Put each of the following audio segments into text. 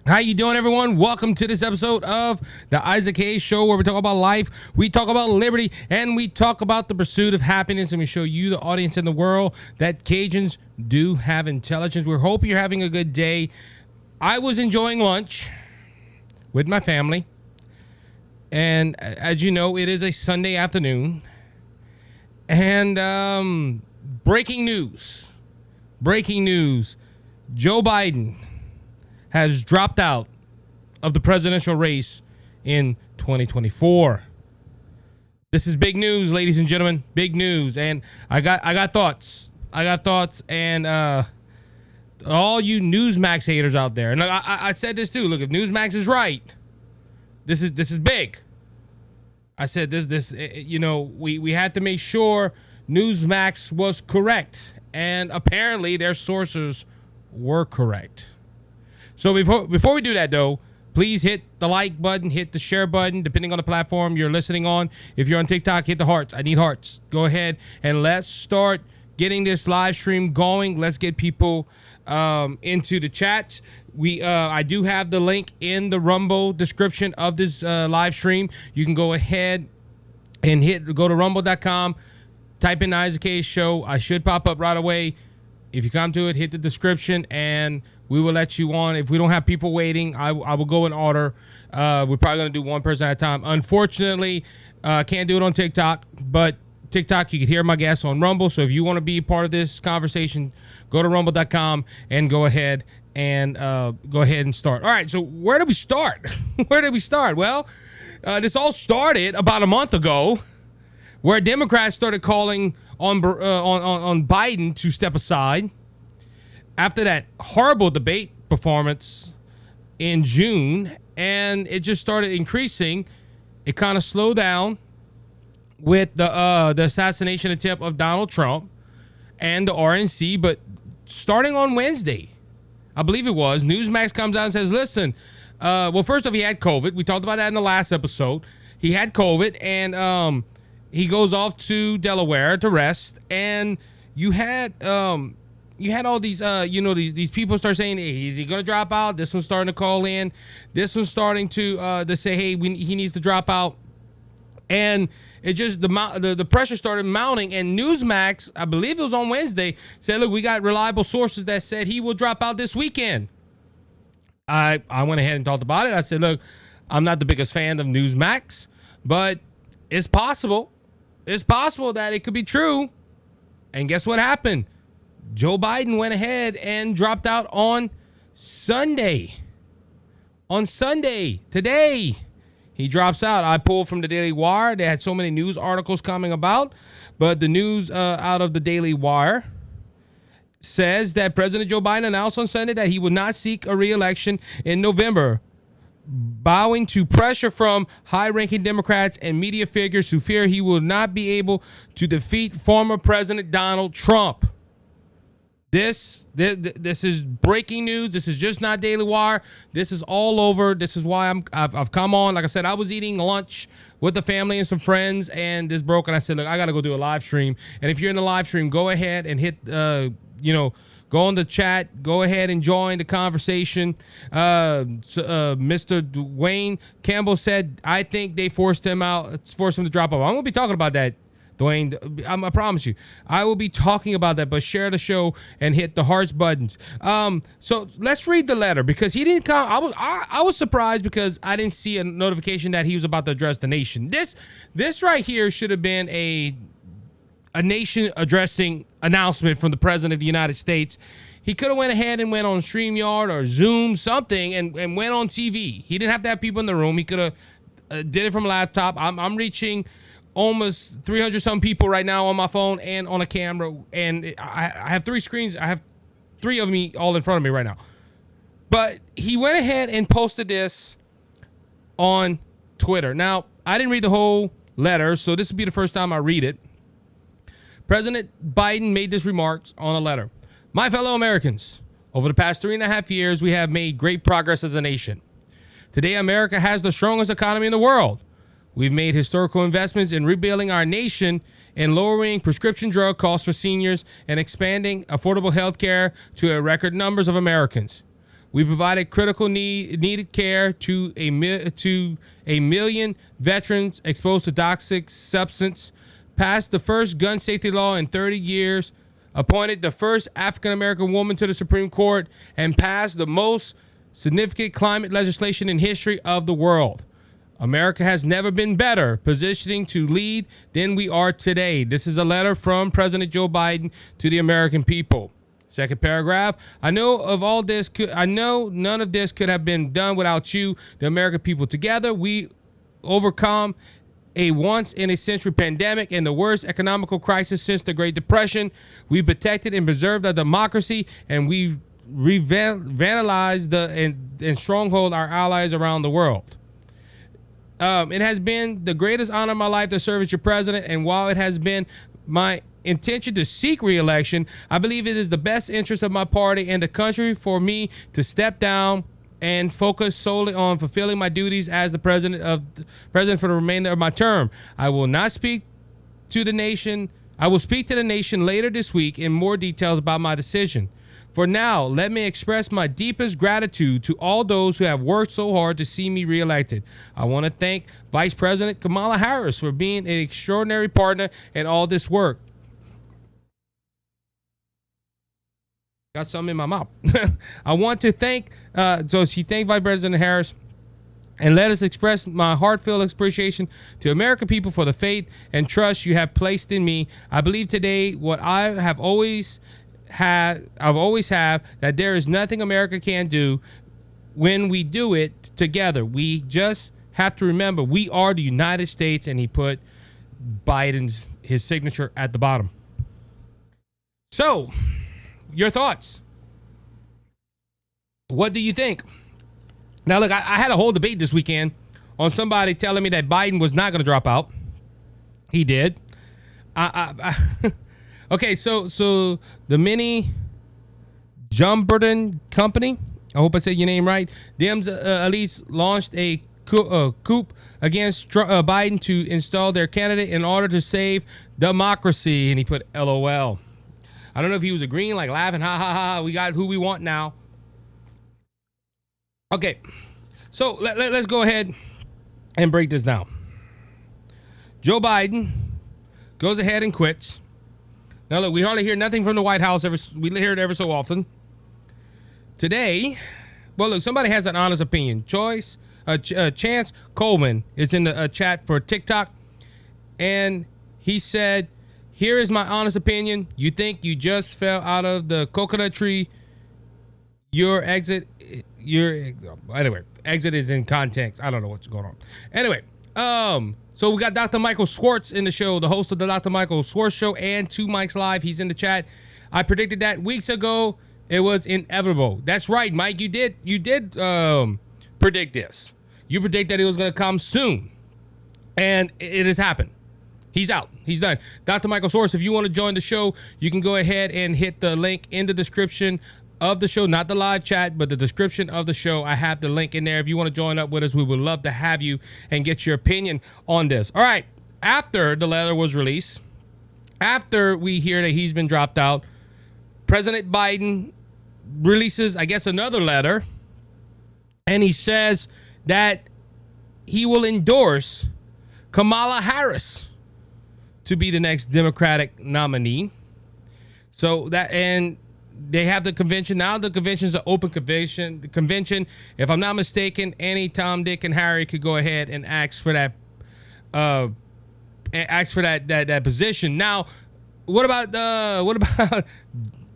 How you doing, everyone? Welcome to this episode of the Isaac Hayes Show, where we talk about life, we talk about liberty, and we talk about the pursuit of happiness, and we show you, the audience in the world, that Cajuns do have intelligence. We hope you're having a good day. I was enjoying lunch with my family, and as you know, it is a Sunday afternoon, and breaking news, Joe Biden has dropped out of the presidential race in 2024. This is big news, ladies and gentlemen. Big news. And I got thoughts. And all you Newsmax haters out there. And I said this too. Look, if Newsmax is right, this is big. I said we had to make sure Newsmax was correct. And apparently their sources were correct. So before we do that, though, please hit the like button, hit the share button, depending on the platform you're listening on. If you're on TikTok, hit the hearts. I need hearts. Go ahead and let's start getting this live stream going. Let's get people into the chat. I do have the link in the Rumble description of this live stream. You can go ahead and go to rumble.com, type in Isaac Hayes Show. I should pop up right away. If you come to it, hit the description, and we will let you on. If we don't have people waiting, I will go in order. We're probably going to do one person at a time. Unfortunately, can't do it on TikTok, but TikTok, you can hear my guests on Rumble. So if you want to be part of this conversation, go to rumble.com and go ahead and start. All right, so where do we start? Well, this all started about a month ago, where Democrats started calling on Biden to step aside after that horrible debate performance in June, and it just started increasing. It kind of slowed down with the assassination attempt of Donald Trump and the RNC, but starting on Wednesday, I believe it was, Newsmax comes out and says, listen, well, first off, he had COVID. We talked about that in the last episode. He had COVID, and he goes off to Delaware to rest, and you had all these these people start saying, hey, is he gonna drop out? This one's starting to call in. This one's starting to say, hey, he needs to drop out, and it just the pressure started mounting. And Newsmax, I believe it was on Wednesday, said, look, we got reliable sources that said he will drop out this weekend. I went ahead and talked about it. I said, look, I'm not the biggest fan of Newsmax, but it's possible. It's possible that it could be true. And guess what happened? Joe Biden went ahead and dropped out on Sunday. Today, he drops out. I pulled from the Daily Wire. They had so many news articles coming about, but the news out of the Daily Wire says that President Joe Biden announced on Sunday that he would not seek a re-election in November, bowing to pressure from high-ranking Democrats and media figures who fear he will not be able to defeat former President Donald Trump. This is breaking news. This is just not Daily Wire. This is all over. This is why I've come on. Like I said, I was eating lunch with the family and some friends, and this broke, and I said, look, I got to go do a live stream. And if you're in the live stream, go ahead and hit go on the chat. Go ahead and join the conversation. Mr. Dwayne Campbell said, I think they forced him to drop off. I'm going to be talking about that, Dwayne. I promise you. I will be talking about that, but share the show and hit the hearts buttons. So let's read the letter, because he didn't come. I was surprised because I didn't see a notification that he was about to address the nation. This right here should have been a nation addressing announcement from the President of the United States. He could have went ahead and went on StreamYard or Zoom, something, and went on TV. He didn't have to have people in the room. He could have did it from a laptop. I'm reaching almost 300 some people right now on my phone and on a camera, and I have three screens. I have three of me all in front of me right now. But he went ahead and posted this on Twitter. Now, I didn't read the whole letter, so this will be the first time I read it. President Biden made this remarks on a letter. My fellow Americans, over the past 3.5 years, we have made great progress as a nation. Today, America has the strongest economy in the world. We've made historical investments in rebuilding our nation and lowering prescription drug costs for seniors and expanding affordable health care to a record numbers of Americans. We provided critical needed care to a million veterans exposed to toxic substance, passed the first gun safety law in 30 years, appointed the first African-American woman to the Supreme Court, and passed the most significant climate legislation in history of the world. America has never been better positioning to lead than we are today. This is a letter from President Joe Biden to the American people. Second paragraph. I know none of this could have been done without you, the American people. Together, we overcome a once-in-a-century pandemic and the worst economical crisis since the Great Depression. We protected and preserved our democracy, and we revitalized and stronghold our allies around the world. It has been the greatest honor of my life to serve as your president, and while it has been my intention to seek re-election, I believe it is the best interest of my party and the country for me to step down and focus solely on fulfilling my duties as the president for the remainder of my term. I will speak to the nation later this week in more details about my decision. For now, let me express my deepest gratitude to all those who have worked so hard to see me reelected. I want to thank Vice President Kamala Harris for being an extraordinary partner in all this work. Got something in my mouth. I want to thank, so she thanked Vice President Harris, and let us express my heartfelt appreciation to American people for the faith and trust you have placed in me. I believe today what I've always have, that there is nothing America can do when we do it together. We just have to remember we are the United States, and he put his signature at the bottom. So, your thoughts. What do you think? Now, look, I had a whole debate this weekend on somebody telling me that Biden was not going to drop out. He did. Okay, so the Mini Jumberton Company, I hope I said your name right, Dems at least launched a coup against Biden to install their candidate in order to save democracy. And he put LOL. I don't know if he was agreeing, like laughing, ha ha ha, we got who we want now. Okay, so let's go ahead and break this down. Joe Biden goes ahead and quits. Now, look, we hardly hear nothing from the White House. We hear it ever so often. Today, well, look, somebody has an honest opinion. Chance Coleman is in the chat for TikTok, and he said, here is my honest opinion. You think you just fell out of the coconut tree. Exit is in context. I don't know what's going on. Anyway, so we got Dr. Michael Schwartz in the show, the host of the Dr. Michael Schwartz show and 2 Mics Live. He's in the chat. I predicted that weeks ago. It was inevitable. That's right, Mike. You did predict this. You predict that it was going to come soon, and it has happened. He's out. He's done. Dr. Michael Schwartz, if you want to join the show, you can go ahead and hit the link in the description of the show, not the live chat, but the description of the show. I have the link in there. If you want to join up with us, we would love to have you and get your opinion on this. All right. After the letter was released, after we hear that he's been dropped out, President Biden releases, I guess, another letter, and he says that he will endorse Kamala Harris to be the next Democratic nominee. So that, and they have the convention now. The convention is an open convention. The convention, if I'm not mistaken, any Tom, Dick, and Harry could go ahead and ask for that position. Now, what about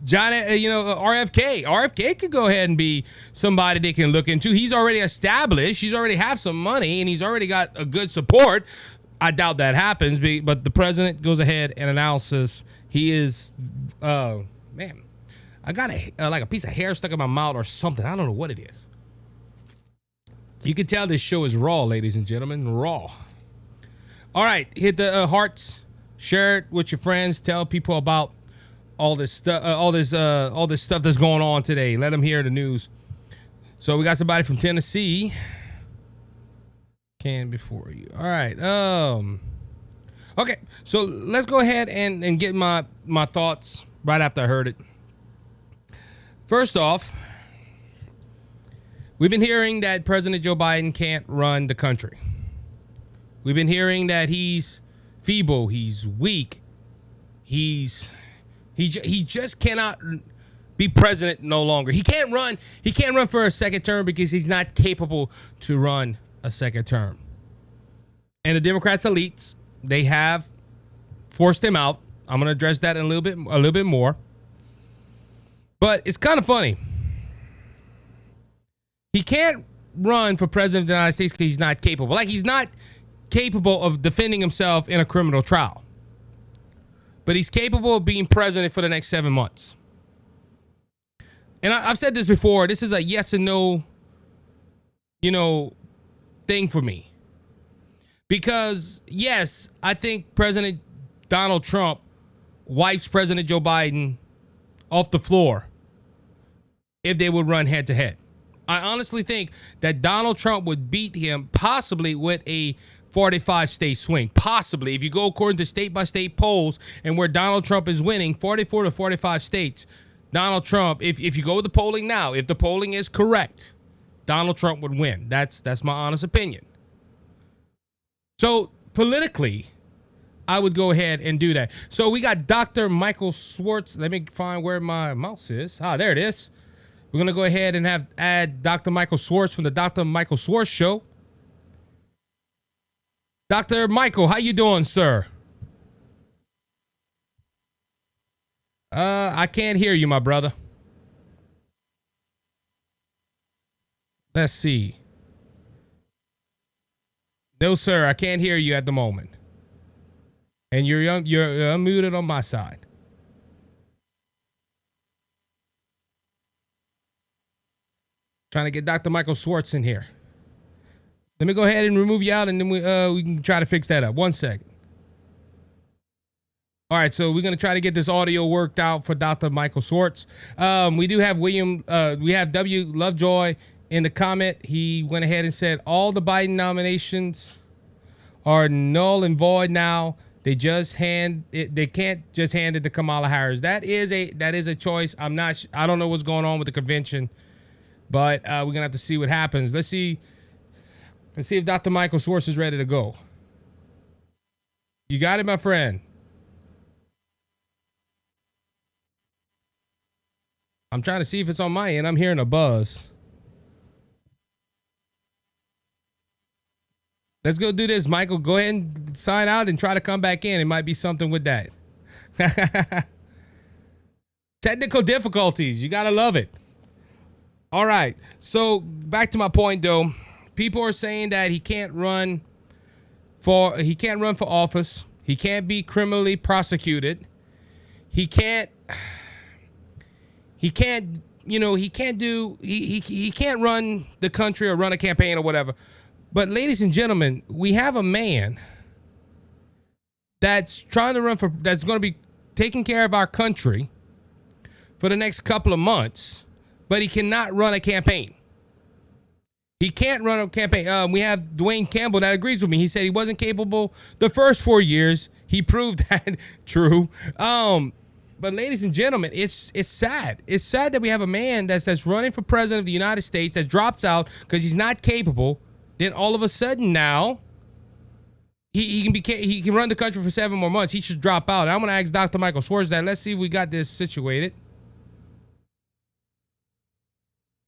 John? RFK. RFK could go ahead and be somebody they can look into. He's already established. He's already have some money, and he's already got a good support. I doubt that happens, but the president goes ahead and announces he is, man, I got like a piece of hair stuck in my mouth or something. I don't know what it is. You can tell this show is raw, ladies and gentlemen, raw. All right, hit the hearts, share it with your friends, tell people about all this stuff, all this stuff that's going on today. Let them hear the news. So we got somebody from Tennessee. Can before you. All right. Okay. So let's go ahead and get my thoughts right after I heard it. First off, We've been hearing that President Joe Biden can't run the country. We've been hearing that he's feeble, he's weak, he just cannot be president no longer. He can't run for a second term because he's not capable to run a second term. And the Democrats elites, they have forced him out. I'm going to address that in a little bit more. But it's kind of funny. He can't run for president of the United States because he's not capable. Like, he's not capable of defending himself in a criminal trial. But he's capable of being president for the next 7 months. And I've said this before. This is a yes and no, thing for me. Because, yes, I think President Donald Trump wipes President Joe Biden off the floor if they would run head to head. I honestly think that Donald Trump would beat him possibly with a 45 state swing. Possibly. If you go according to state by state polls and where Donald Trump is winning 44 to 45 states, Donald Trump, if you go with the polling now, if the polling is correct, Donald Trump would win. That's my honest opinion. So politically, I would go ahead and do that. So we got Dr. Michael Schwartz. Let me find where my mouse is. Ah, there it is. We're going to go ahead and add Dr. Michael Schwartz from the Dr. Michael Schwartz Show. Dr. Michael, how you doing, sir? I can't hear you, my brother. Let's see. No, sir, I can't hear you at the moment. And you're unmuted on my side. Trying to get Dr. Michael Schwartz in here. Let me go ahead and remove you out, and then we can try to fix that up. 1 second. All right, so we're going to try to get this audio worked out for Dr. Michael Schwartz. We do have we have W. Lovejoy in the comment. He went ahead and said all the Biden nominations are null and void now. They just they can't just hand it to Kamala Harris. That is a choice. I don't know what's going on with the convention, but we're going to have to see what happens. Let's see if Dr. Michael Schwartz is ready to go. You got it, my friend. I'm trying to see if it's on my end. I'm hearing a buzz. Let's go do this, Michael. Go ahead and sign out and try to come back in. It might be something with that. Technical difficulties. You got to love it. All right. So back to my point, though. People are saying that he can't run for office. He can't be criminally prosecuted. He can't run the country or run a campaign or whatever. But ladies and gentlemen, we have a man that's trying to that's going to be taking care of our country for the next couple of months, but he cannot run a campaign. He can't run a campaign. We have Dwayne Campbell that agrees with me. He said he wasn't capable the first 4 years. He proved that true. But ladies and gentlemen, it's sad. It's sad that we have a man that's running for president of the United States that drops out because he's not capable. Then all of a sudden now, he can run the country for 7 more months. He should drop out. I'm going to ask Dr. Michael Schwartz that. Let's see if we got this situated.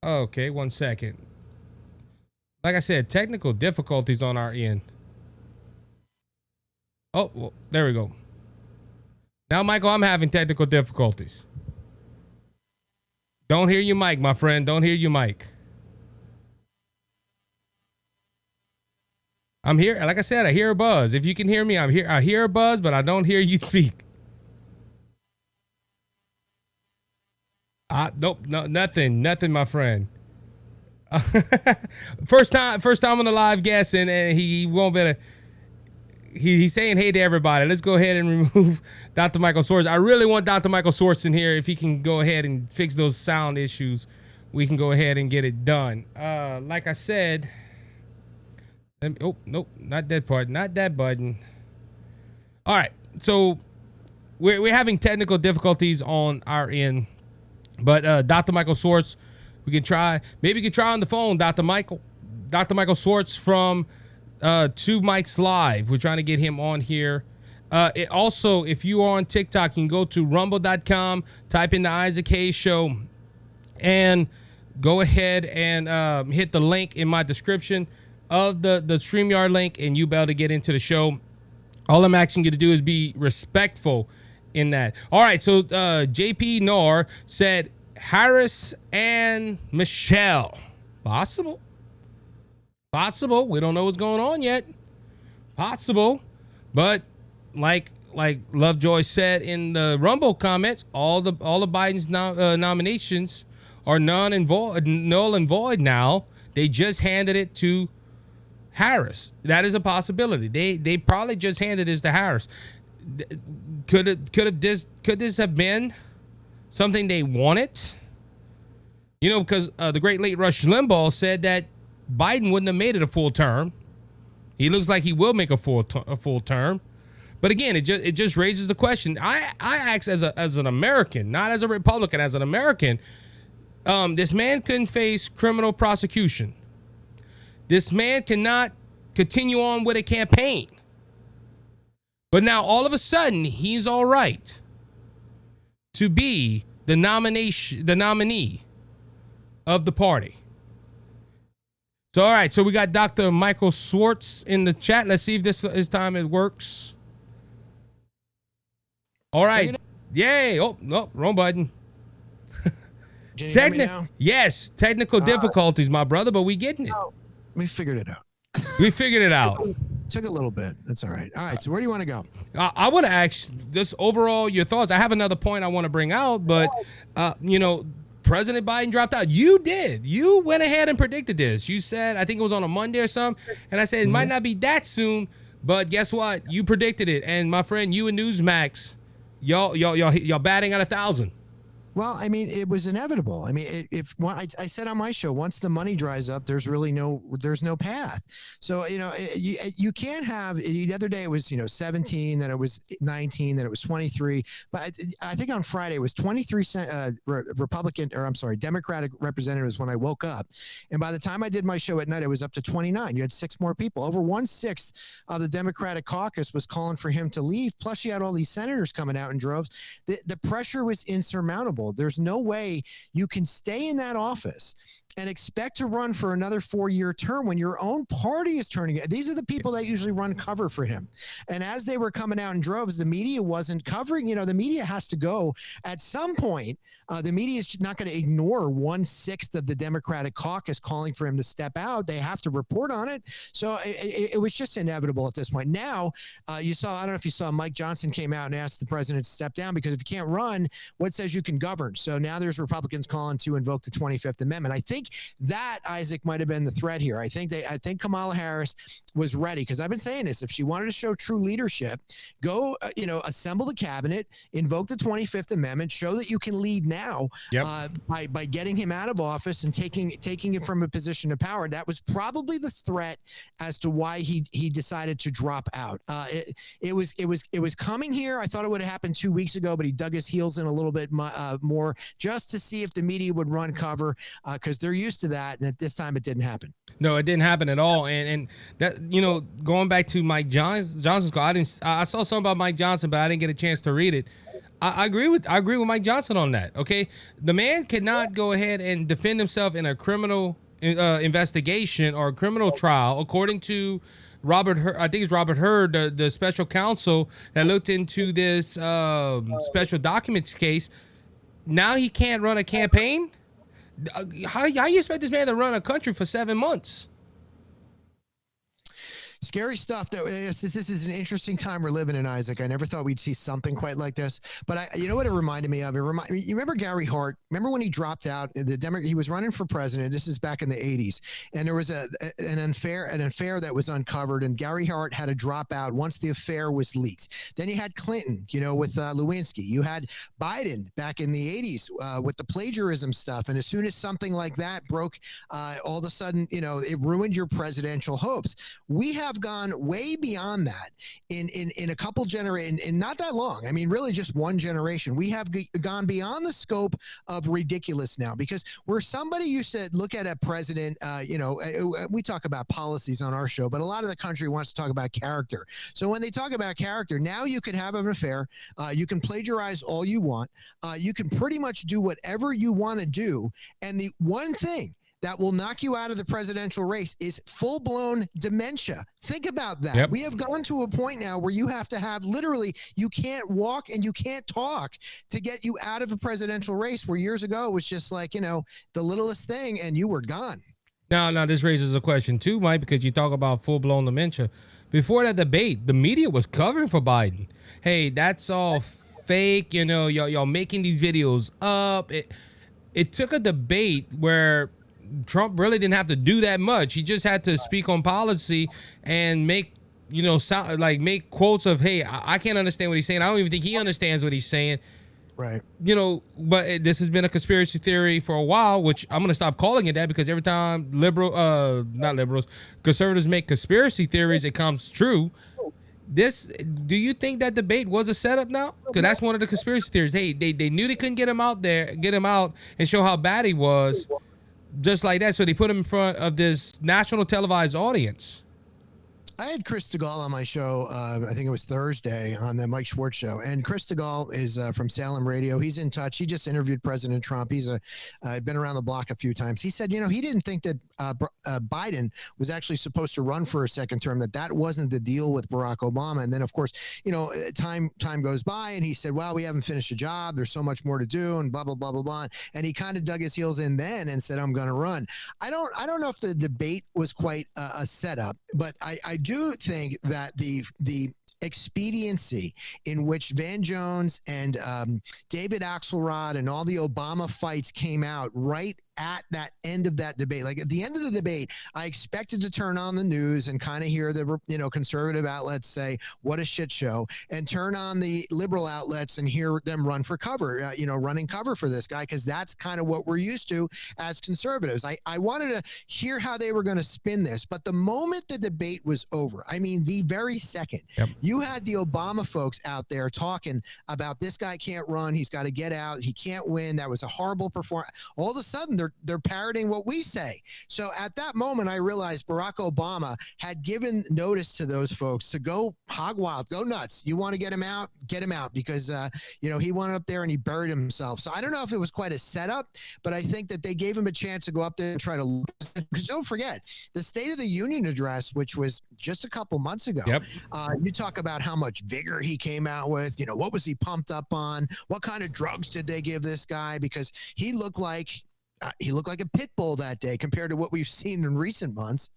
Okay, 1 second. Like I said, technical difficulties on our end. Oh, well, there we go. Now, Michael, I'm having technical difficulties. Don't hear you, Mike, my friend. Don't hear you, Mike. I'm here. Like I said, I hear a buzz. If you can hear me, I hear a buzz, but I don't hear you speak. Nope, no, nothing, my friend. First time on the live guest, and he won't better. He's saying hey to everybody. Let's go ahead and remove Dr. Michael Schwartz. I really want Dr. Michael Schwartz in here. If he can go ahead and fix those sound issues, we can go ahead and get it done. Like I said, oh, nope, not that part, not that button. All right, so we're having technical difficulties on our end, but Dr. Michael Schwartz We can try. Maybe we could try on the phone, Dr. Michael Swartz from Two Mics Live. We're trying to get him on here. Also, if you are on TikTok, you can go to rumble.com, type in the Isaac Hayes Show, and go ahead and hit the link in my description of the StreamYard link, and you'll be able to get into the show. All I'm asking you to do is be respectful in that. All right, so JP Noor said Harris and Michelle. Possible. We don't know what's going on yet. Possible. But like Lovejoy said in the Rumble comments, all of Biden's nominations are null and void now. They just handed it to Harris. That is a possibility. They probably just handed this to Harris. Could this have been something they wanted? You know, because the great late Rush Limbaugh said that Biden wouldn't have made it a full term. He looks like he will make a full term. But again, it just raises the question. I ask as an American, not as a Republican, as an American. This man couldn't face criminal prosecution. This man cannot continue on with a campaign. But now all of a sudden he's all right to be the nominee of the party. So all right, so we got Dr. Michael Swartz in the chat. Let's see if this time it works. All right. Yay. Oh, no, wrong button. Can you hear me now? Yes, technical difficulties, my brother, but we getting it. Oh, we figured it out. We figured it out. Took a little bit. That's all right. All right. So where do you want to go? I want to ask just overall your thoughts. I have another point I want to bring out, but you know, President Biden dropped out. You did. You went ahead and predicted this. You said, I think it was on a Monday or something, and I said it might not be that soon, but guess what? You predicted it, and my friend, you and Newsmax, y'all batting at 1,000. Well, I mean, it was inevitable. I mean, I said on my show, once the money dries up, there's no path. So, you know, you can't have, the other day it was, 17, then it was 19, then it was 23. But I think on Friday it was 23 Democratic representatives when I woke up. And by the time I did my show at night, it was up to 29. You had 6 more people. Over 1/6 of the Democratic caucus was calling for him to leave. Plus you had all these senators coming out in droves. The pressure was insurmountable. There's no way you can stay in that office and expect to run for another 4-year term when your own party is turning it. These are the people that usually run cover for him. And as they were coming out in droves, the media wasn't covering. The media has to go at some point. The media is not going to ignore 1/6 of the Democratic caucus calling for him to step out. They have to report on it. So it was just inevitable at this point. Now, I don't know if you saw Mike Johnson came out and asked the president to step down because if you can't run, what says you can govern? So now there's Republicans calling to invoke the 25th Amendment. I think that, Isaac, might have been the threat here. I think Kamala Harris was ready, because I've been saying this. If she wanted to show true leadership, go, assemble the cabinet, invoke the 25th Amendment, show that you can lead now by getting him out of office and taking it from a position of power. That was probably the threat as to why he decided to drop out. It was coming here. I thought it would have happened 2 weeks ago, but he dug his heels in a little bit more just to see if the media would run cover, because they're used to that, and at this time it didn't happen. No, it didn't happen at all. And that, going back to Mike Johnson's call, I saw something about Mike Johnson, but I didn't get a chance to read it. I agree with Mike Johnson on that. Okay, the man cannot go ahead and defend himself in a criminal investigation or a criminal trial, according to Robert Hur. I think it's Robert Hurd, the special counsel that looked into this special documents case. Now he can't run a campaign. How you expect this man to run a country for 7 months? Scary stuff. This is an interesting time we're living in, Isaac. I never thought we'd see something quite like this. But you know what it reminded me of? You remember Gary Hart? Remember when he dropped out? He was running for president. This is back in the 80s. And there was an affair that was uncovered, and Gary Hart had to drop out once the affair was leaked. Then you had Clinton, with Lewinsky. You had Biden back in the 80s with the plagiarism stuff. And as soon as something like that broke, all of a sudden, it ruined your presidential hopes. We have have gone way beyond that in a couple generations, in not that long. I mean, really just one generation. We have gone beyond the scope of ridiculous now, because where somebody used to look at a president, we talk about policies on our show, but a lot of the country wants to talk about character. So when they talk about character, now you can have an affair. You can plagiarize all you want. You can pretty much do whatever you want to do. And the one thing that will knock you out of the presidential race is full-blown dementia. Think about that. Yep. We have gone to a point now where you have to have literally, you can't walk and you can't talk to get you out of a presidential race, where years ago it was just like, the littlest thing and you were gone. Now this raises a question too, Mike, because you talk about full-blown dementia. Before that debate, the media was covering for Biden. Hey, that's all fake. Y'all making these videos up. It took a debate where Trump really didn't have to do that much. He just had to speak on policy and make make quotes of, hey, I can't understand what he's saying. I don't even think he understands what he's saying. Right. But this has been a conspiracy theory for a while, which I'm going to stop calling it that, because every time conservatives make conspiracy theories, it comes true. Do you think that debate was a setup now? Because that's one of the conspiracy theories. Hey, they knew they couldn't get him out and show how bad he was, just like that. So they put him in front of this national televised audience. I had Chris DeGaulle on my show, I think it was Thursday, on the Mike Schwartz show. And Chris DeGaulle is from Salem Radio. He's in touch. He just interviewed President Trump. He's been around the block a few times. He said, he didn't think that Biden was actually supposed to run for a second term, that wasn't the deal with Barack Obama. And then, of course, time goes by, and he said, well, we haven't finished the job. There's so much more to do, and blah, blah, blah, blah, blah. And he kind of dug his heels in then and said, I'm going to run. I don't know if the debate was quite a setup, but I do think that the expediency in which Van Jones and David Axelrod and all the Obama fights came out right at that end of that debate. Like at the end of the debate, I expected to turn on the news and kind of hear the conservative outlets say, what a shit show, and turn on the liberal outlets and hear them run for cover, running cover for this guy, because that's kind of what we're used to as conservatives. I wanted to hear how they were going to spin this, but the moment the debate was over, I mean, the very second, you had the Obama folks out there talking about this guy can't run, he's got to get out, he can't win, that was a horrible performance. All of a sudden, they're parroting what we say. So at that moment, I realized Barack Obama had given notice to those folks to go hog wild, go nuts. You want to get him out, because he went up there and he buried himself. So I don't know if it was quite a setup, but I think that they gave him a chance to go up there and try to, because don't forget the State of the Union address, which was just a couple months ago. You talk about how much vigor he came out with, what was he pumped up on? What kind of drugs did they give this guy? Because he looked like a pit bull that day compared to what we've seen in recent months.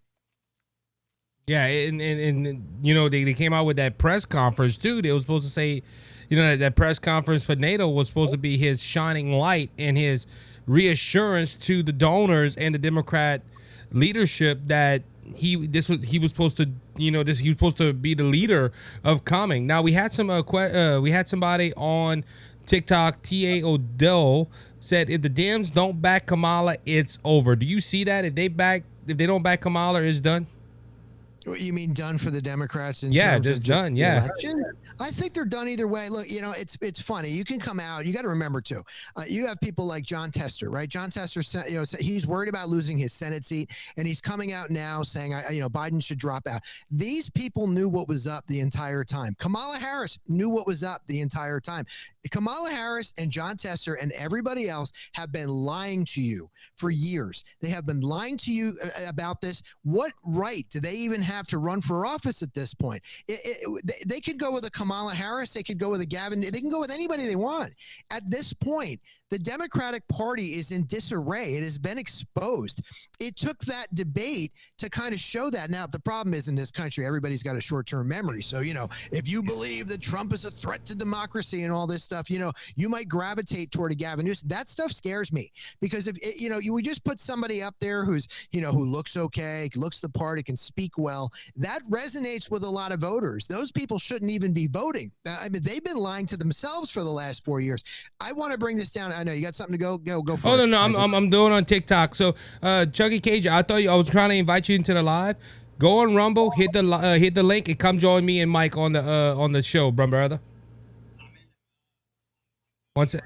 Yeah, and they came out with that press conference too. They were supposed to say, that press conference for NATO was supposed to be his shining light and his reassurance to the donors and the Democrat leadership that he was supposed to he was supposed to be the leader of coming. Now we had somebody on TikTok, T.A. Odell, said if the Dems don't back Kamala, it's over. Do you see that? If they don't back Kamala, it's done? You mean done for the Democrats? Just done. Yeah. Election? I think they're done either way. Look, it's funny. You can come out. You got to remember too. You have people like John Tester, right? John Tester, he's worried about losing his Senate seat, and he's coming out now saying, Biden should drop out. These people knew what was up the entire time. Kamala Harris knew what was up the entire time. Kamala Harris and John Tester and everybody else have been lying to you for years. They have been lying to you about this. What right do they even have to run for office at this point? They could go with a Kamala Harris. They could go with a Gavin. They can go with anybody they want. At this point, the Democratic Party is in disarray. It has been exposed. It took that debate to kind of show that. Now, the problem is in this country, everybody's got a short-term memory. So, if you believe that Trump is a threat to democracy and all this stuff, you might gravitate toward a Gavin Newsom. That stuff scares me, because if we just put somebody up there who's, who looks okay, looks the part, it can speak well, that resonates with a lot of voters. Those people shouldn't even be voting. I mean, they've been lying to themselves for the last 4 years. I want to bring this down. I know you got something to go for. No, I'm doing on TikTok. So, Chucky Cage, I was trying to invite you into the live. Go on Rumble, hit the link, and come join me and Mike on the show, brother. Once it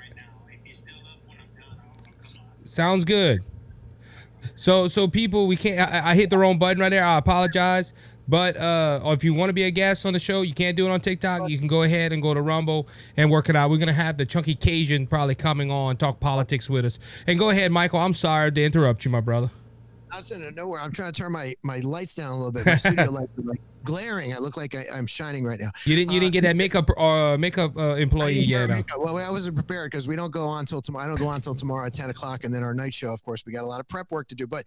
sounds good. So people, we can't. I hit the wrong button right there. I apologize. But or if you want to be a guest on the show, you can't do it on TikTok. You can go ahead and go to Rumble and work it out. We're gonna have the Chunky Cajun probably coming on, talk politics with us. And go ahead, Michael. I'm sorry to interrupt you, my brother. I was in nowhere. I'm trying to turn my lights down a little bit. My studio lights are like glaring. I look like I'm shining right now. You didn't get that makeup employee yet. Well, I wasn't prepared because we don't go on till tomorrow. I don't go on till tomorrow at 10 o'clock, and then our night show. Of course, we got a lot of prep work to do. But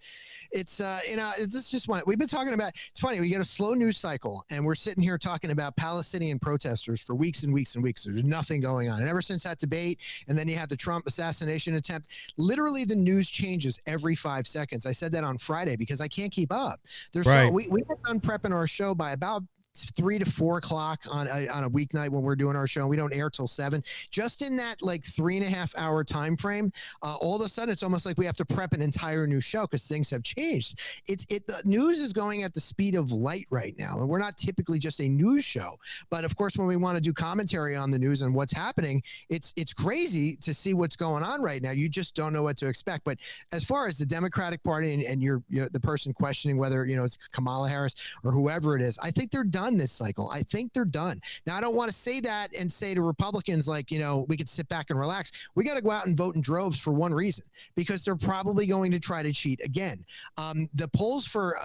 it's it's just one we've been talking about. It's funny. We get a slow news cycle, and we're sitting here talking about Palestinian protesters for weeks and weeks and weeks. There's nothing going on, and ever since that debate, and then you have the Trump assassination attempt. Literally, the news changes every 5 seconds. I said that on Friday because I can't keep up. There's right. we get done prepping our show by about 3 to 4 o'clock on a weeknight when we're doing our show. We don't air till 7. Just in that like 3.5 hour time frame, all of a sudden it's almost like we have to prep an entire new show because things have changed. The news is going at the speed of light right now, and we're not typically just a news show. But of course, when we want to do commentary on the news and what's happening, it's crazy to see what's going on right now. You just don't know what to expect. But as far as the Democratic Party and you're the person questioning whether it's Kamala Harris or whoever it is, I think they're done this cycle. I think they're done. Now, I don't want to say that and say to Republicans like, we could sit back and relax. We got to go out and vote in droves for one reason, because they're probably going to try to cheat again. The polls for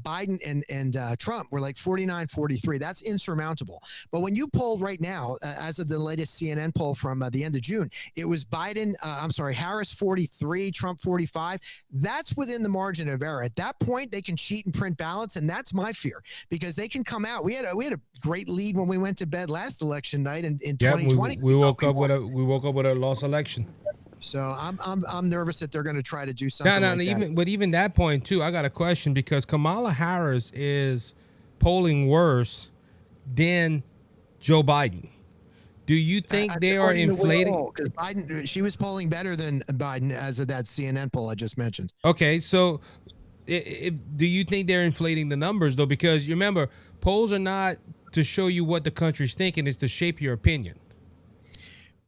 Biden and Trump were like 49-43. That's insurmountable. But when you poll right now, as of the latest CNN poll from the end of June, it was Harris 43, Trump 45. That's within the margin of error. At that point, they can cheat and print ballots, and that's my fear, because they can come out. We had a great lead when we went to bed last election night in 2020. We woke up with a lost election. So I'm nervous that they're going to try to do something. Even that point too, I got a question, because Kamala Harris is polling worse than Joe Biden. Do you think they are inflating? Because Biden, she was polling better than Biden as of that CNN poll I just mentioned. Okay, so do you think they're inflating the numbers though? Because you remember, polls are not to show you what the country's thinking; it's to shape your opinion.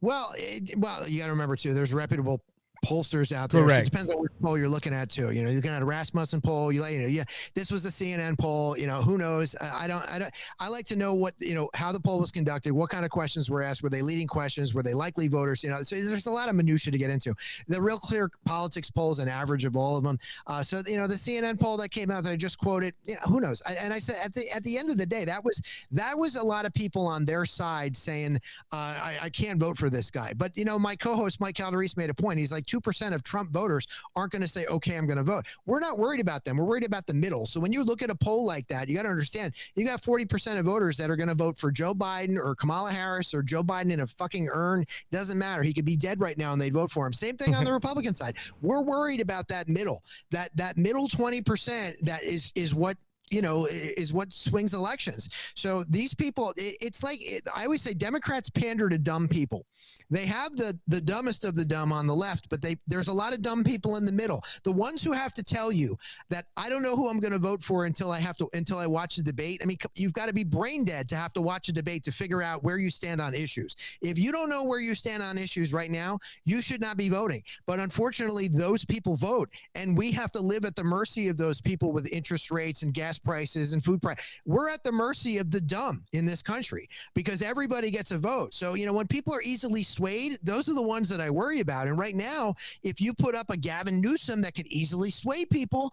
Well, you got to remember too. There's reputable pollsters out there. Correct. So it depends on which poll you're looking at too. You're looking at a Rasmussen poll. This was a CNN poll. Who knows? I like to know what how the poll was conducted, what kind of questions were asked. Were they leading questions? Were they likely voters? So there's a lot of minutia to get into. The Real Clear Politics poll is an average of all of them. So the CNN poll that came out that I just quoted, who knows? I said at the end of the day, that was a lot of people on their side saying I can't vote for this guy. But my co-host Mike Calderese made a point. He's like, 2% of Trump voters aren't going to say, okay, I'm going to vote. We're not worried about them. We're worried about the middle. So when you look at a poll like that, you got to understand, you got 40% of voters that are going to vote for Joe Biden or Kamala Harris or Joe Biden in a fucking urn. Doesn't matter. He could be dead right now and they'd vote for him. Same thing on the Republican side. We're worried about that middle, that middle 20% that is what is what swings elections. So these people, it's like, I always say Democrats pander to dumb people. They have the dumbest of the dumb on the left, but there's a lot of dumb people in the middle. The ones who have to tell you that I don't know who I'm going to vote for until I watch the debate. I mean, you've got to be brain dead to have to watch a debate to figure out where you stand on issues. If you don't know where you stand on issues right now, you should not be voting. But unfortunately, those people vote, and we have to live at the mercy of those people with interest rates and gas prices and food price. We're at the mercy of the dumb in this country because everybody gets a vote. So, when people are easily swayed, those are the ones that I worry about. And right now, if you put up a Gavin Newsom that could easily sway people,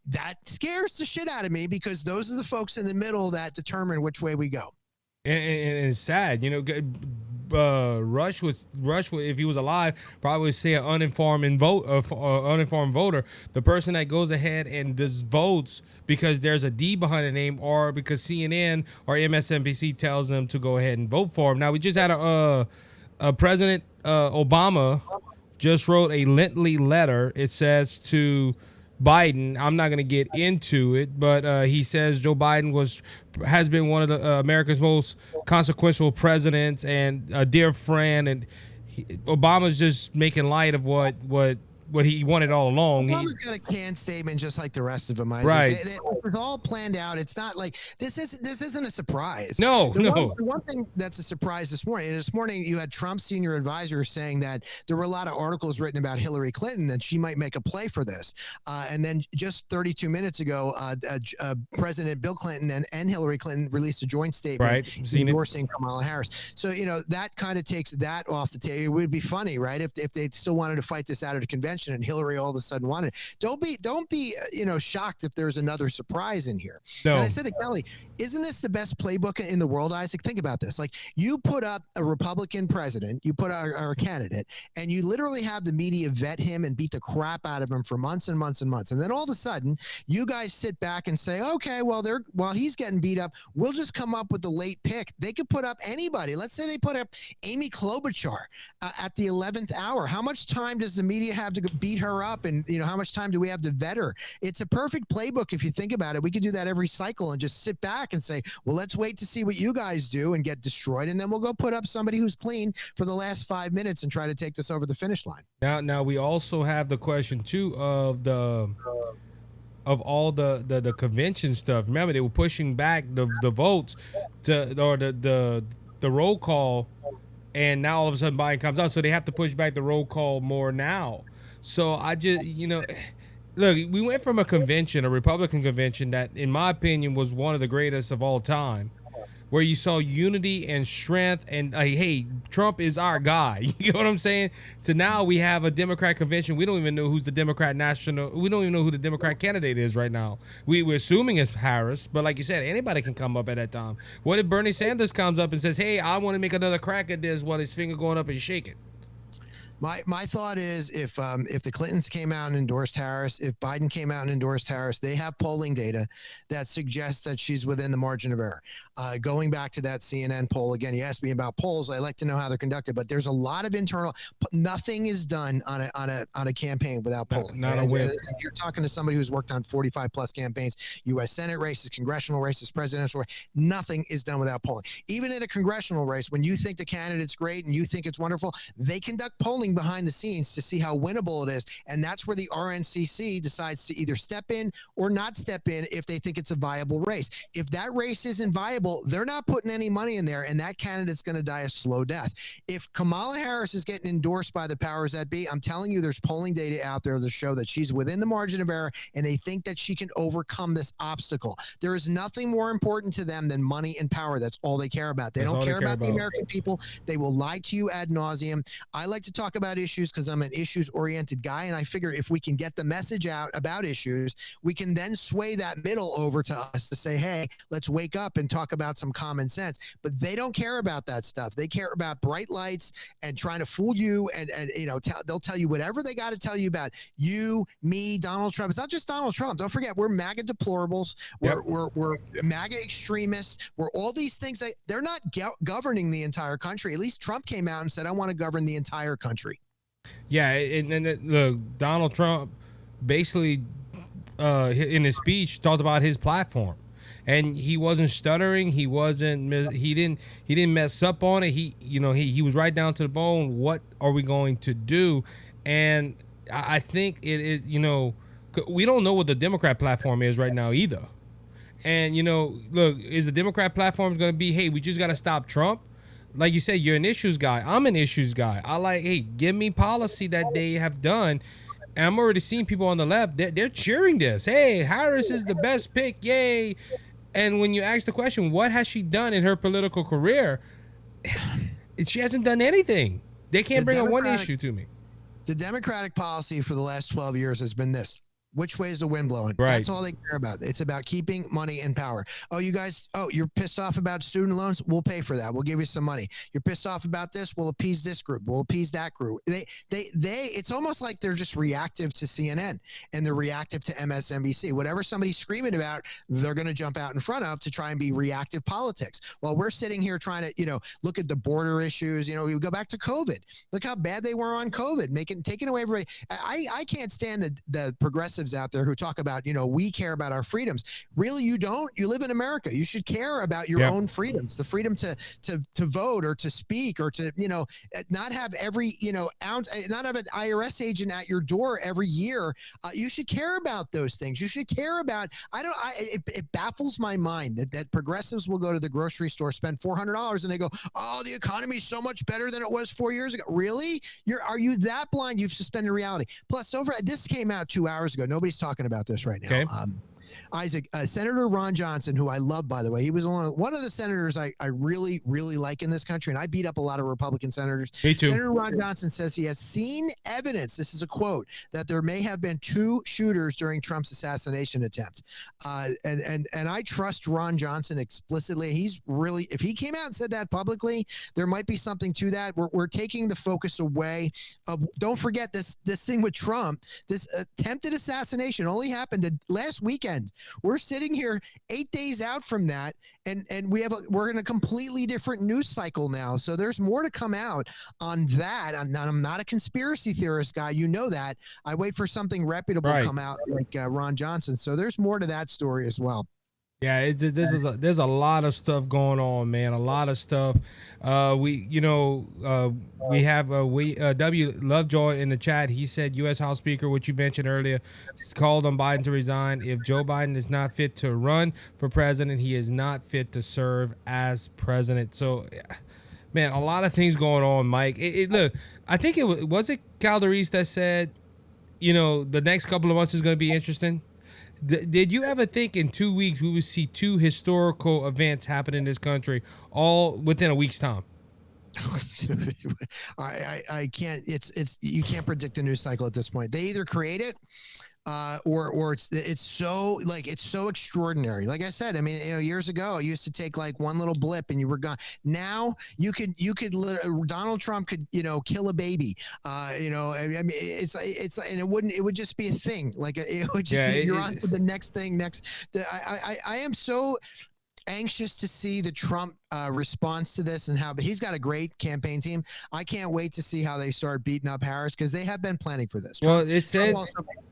that scares the shit out of me, because those are the folks in the middle that determine which way we go. And it's sad, Rush, if he was alive, probably would say an uninformed voter, the person that goes ahead and just votes because there's a D behind the name, or because CNN or MSNBC tells them to go ahead and vote for him. Now, we just had a President Obama just wrote a lengthy letter. It says to Biden, I'm not going to get into it, but he says Joe Biden has been one of the America's most consequential presidents and a dear friend, and Obama's just making light of what what he wanted all along. Obama's got a canned statement just like the rest of them. Isaac. Right. It was all planned out. It's not like this isn't a surprise. No. The one thing that's a surprise this morning you had Trump's senior advisor saying that there were a lot of articles written about Hillary Clinton and she might make a play for this. And then just 32 minutes ago, President Bill Clinton and Hillary Clinton released a joint statement endorsing Kamala Harris. So, that kind of takes that off the table. It would be funny, right? If they still wanted to fight this out at a convention and Hillary all of a sudden wanted it. Don't be shocked if there's another surprise in here. No. And I said to Kelly, isn't this the best playbook in the world, Isaac? Think about this. Like, you put up a Republican president, you put our candidate, and you literally have the media vet him and beat the crap out of him for months and months and months. And then all of a sudden, you guys sit back and say, okay, well, while he's getting beat up, we'll just come up with the late pick. They could put up anybody. Let's say they put up Amy Klobuchar at the 11th hour. How much time does the media have to beat her up? And how much time do we have to vet her? It's a perfect playbook if you think about it. We could do that every cycle and just sit back and say, well, let's wait to see what you guys do and get destroyed, and then we'll go put up somebody who's clean for the last 5 minutes and try to take this over the finish line. Now we also have the question too of all the convention stuff. Remember, they were pushing back the votes or the roll call, and now all of a sudden Biden comes out, so they have to push back the roll call more now. So I just, look, we went from a Republican convention that, in my opinion, was one of the greatest of all time, where you saw unity and strength and, hey, Trump is our guy. You know what I'm saying? So now we have a Democrat convention. We don't even know who's the Democrat we don't even know who the Democrat candidate is right now. We're assuming it's Harris, but like you said, anybody can come up at that time. What if Bernie Sanders comes up and says, hey, I want to make another crack at this, while his finger going up and shaking? My thought is if the Clintons came out and endorsed Harris, if Biden came out and endorsed Harris, they have polling data that suggests that she's within the margin of error. Going back to that CNN poll again, you asked me about polls. I like to know how they're conducted, but there's a lot of internal. Nothing is done on a campaign without polling. Not a win. You're talking to somebody who's worked on 45 plus campaigns, U.S. Senate races, congressional races, presidential race. Nothing is done without polling. Even in a congressional race, when you think the candidate's great and you think it's wonderful, they conduct polling behind the scenes to see how winnable it is, and that's where the RNCC decides to either step in or not step in if they think it's a viable race. If that race isn't viable, they're not putting any money in there, and that candidate's going to die a slow death. If Kamala Harris is getting endorsed by the powers that be, I'm telling you, there's polling data out there that show that she's within the margin of error, and they think that she can overcome this obstacle. There is nothing more important to them than money and power. That's all they care about. They don't care about the American people. They will lie to you ad nauseum. I like to talk about issues because I'm an issues-oriented guy, and I figure if we can get the message out about issues, we can then sway that middle over to us to say, hey, let's wake up and talk about some common sense. But they don't care about that stuff. They care about bright lights and trying to fool you, and they'll tell you whatever they got to tell you about you, me, Donald Trump. It's not just Donald Trump. Don't forget, we're MAGA deplorables. We're MAGA extremists. We're all these things that they're not governing the entire country. At least Trump came out and said, I want to govern the entire country. Yeah, and look, Donald Trump basically in his speech talked about his platform, and he wasn't stuttering. He didn't mess up on it. He was right down to the bone. What are we going to do? And I think it is. We don't know what the Democrat platform is right now either. And look, is the Democrat platform going to be, hey, we just got to stop Trump? Like you said, you're an issues guy. I'm an issues guy. I like, hey, give me policy that they have done. And I'm already seeing people on the left, they're cheering this. Hey, Harris is the best pick. Yay. And when you ask the question, what has she done in her political career? She hasn't done anything. They can't bring one issue to me. The Democratic policy for the last 12 years has been this. Which way is the wind blowing? Right. That's all they care about. It's about keeping money and power. Oh, you guys, you're pissed off about student loans? We'll pay for that. We'll give you some money. You're pissed off about this? We'll appease this group. We'll appease that group. It's almost like they're just reactive to CNN and they're reactive to MSNBC. Whatever somebody's screaming about, they're going to jump out in front of to try and be reactive politics. While we're sitting here trying to, look at the border issues, we go back to COVID. Look how bad they were on COVID, taking away everybody. I can't stand the progressive progressives out there who talk about, we care about our freedoms. Really, you don't. You live in America. You should care about your own freedoms, the freedom to vote or to speak or to, not have every, ounce, not have an IRS agent at your door every year. You should care about those things. You should care about, it baffles my mind that progressives will go to the grocery store, spend $400 and they go, oh, the economy is so much better than it was 4 years ago. Really? Are you that blind? You've suspended reality. Plus, this came out 2 hours ago. Nobody's talking about this right now. Okay. Isaac, Senator Ron Johnson, who I love, by the way, he was one of the senators I really, really like in this country, and I beat up a lot of Republican senators. Me too. Senator Ron Johnson says he has seen evidence, this is a quote, that there may have been 2 shooters during Trump's assassination attempt. And I trust Ron Johnson explicitly. He's really, if he came out and said that publicly, there might be something to that. We're taking the focus away of, don't forget this thing with Trump, this attempted assassination only happened last weekend. We're sitting here 8 days out from that, and we're in a completely different news cycle now. So there's more to come out on that. I'm not a conspiracy theorist guy, you know that. I wait for something reputable to come out like Ron Johnson. So there's more to that story as well. Yeah, there's a lot of stuff going on, man. A lot of stuff. We have W Lovejoy in the chat. He said U.S. House Speaker, which you mentioned earlier, called on Biden to resign. If Joe Biden is not fit to run for president, he is not fit to serve as president. So, man, a lot of things going on, Mike. Look, I think it was Calderese that said, the next couple of months is going to be interesting. Did you ever think in 2 weeks we would see 2 historical events happen in this country all within a week's time? I can't. You can't predict the news cycle at this point. They either create it, or it's so extraordinary. Like I said, I mean, years ago, it used to take like one little blip and you were gone. Now you could Donald Trump could kill a baby. I mean, it would just be a thing. Like it would just you're on to the next thing. I am so anxious to see the Trump response to this and how, but he's got a great campaign team. I can't wait to see how they start beating up Harris because they have been planning for this. Well, it said,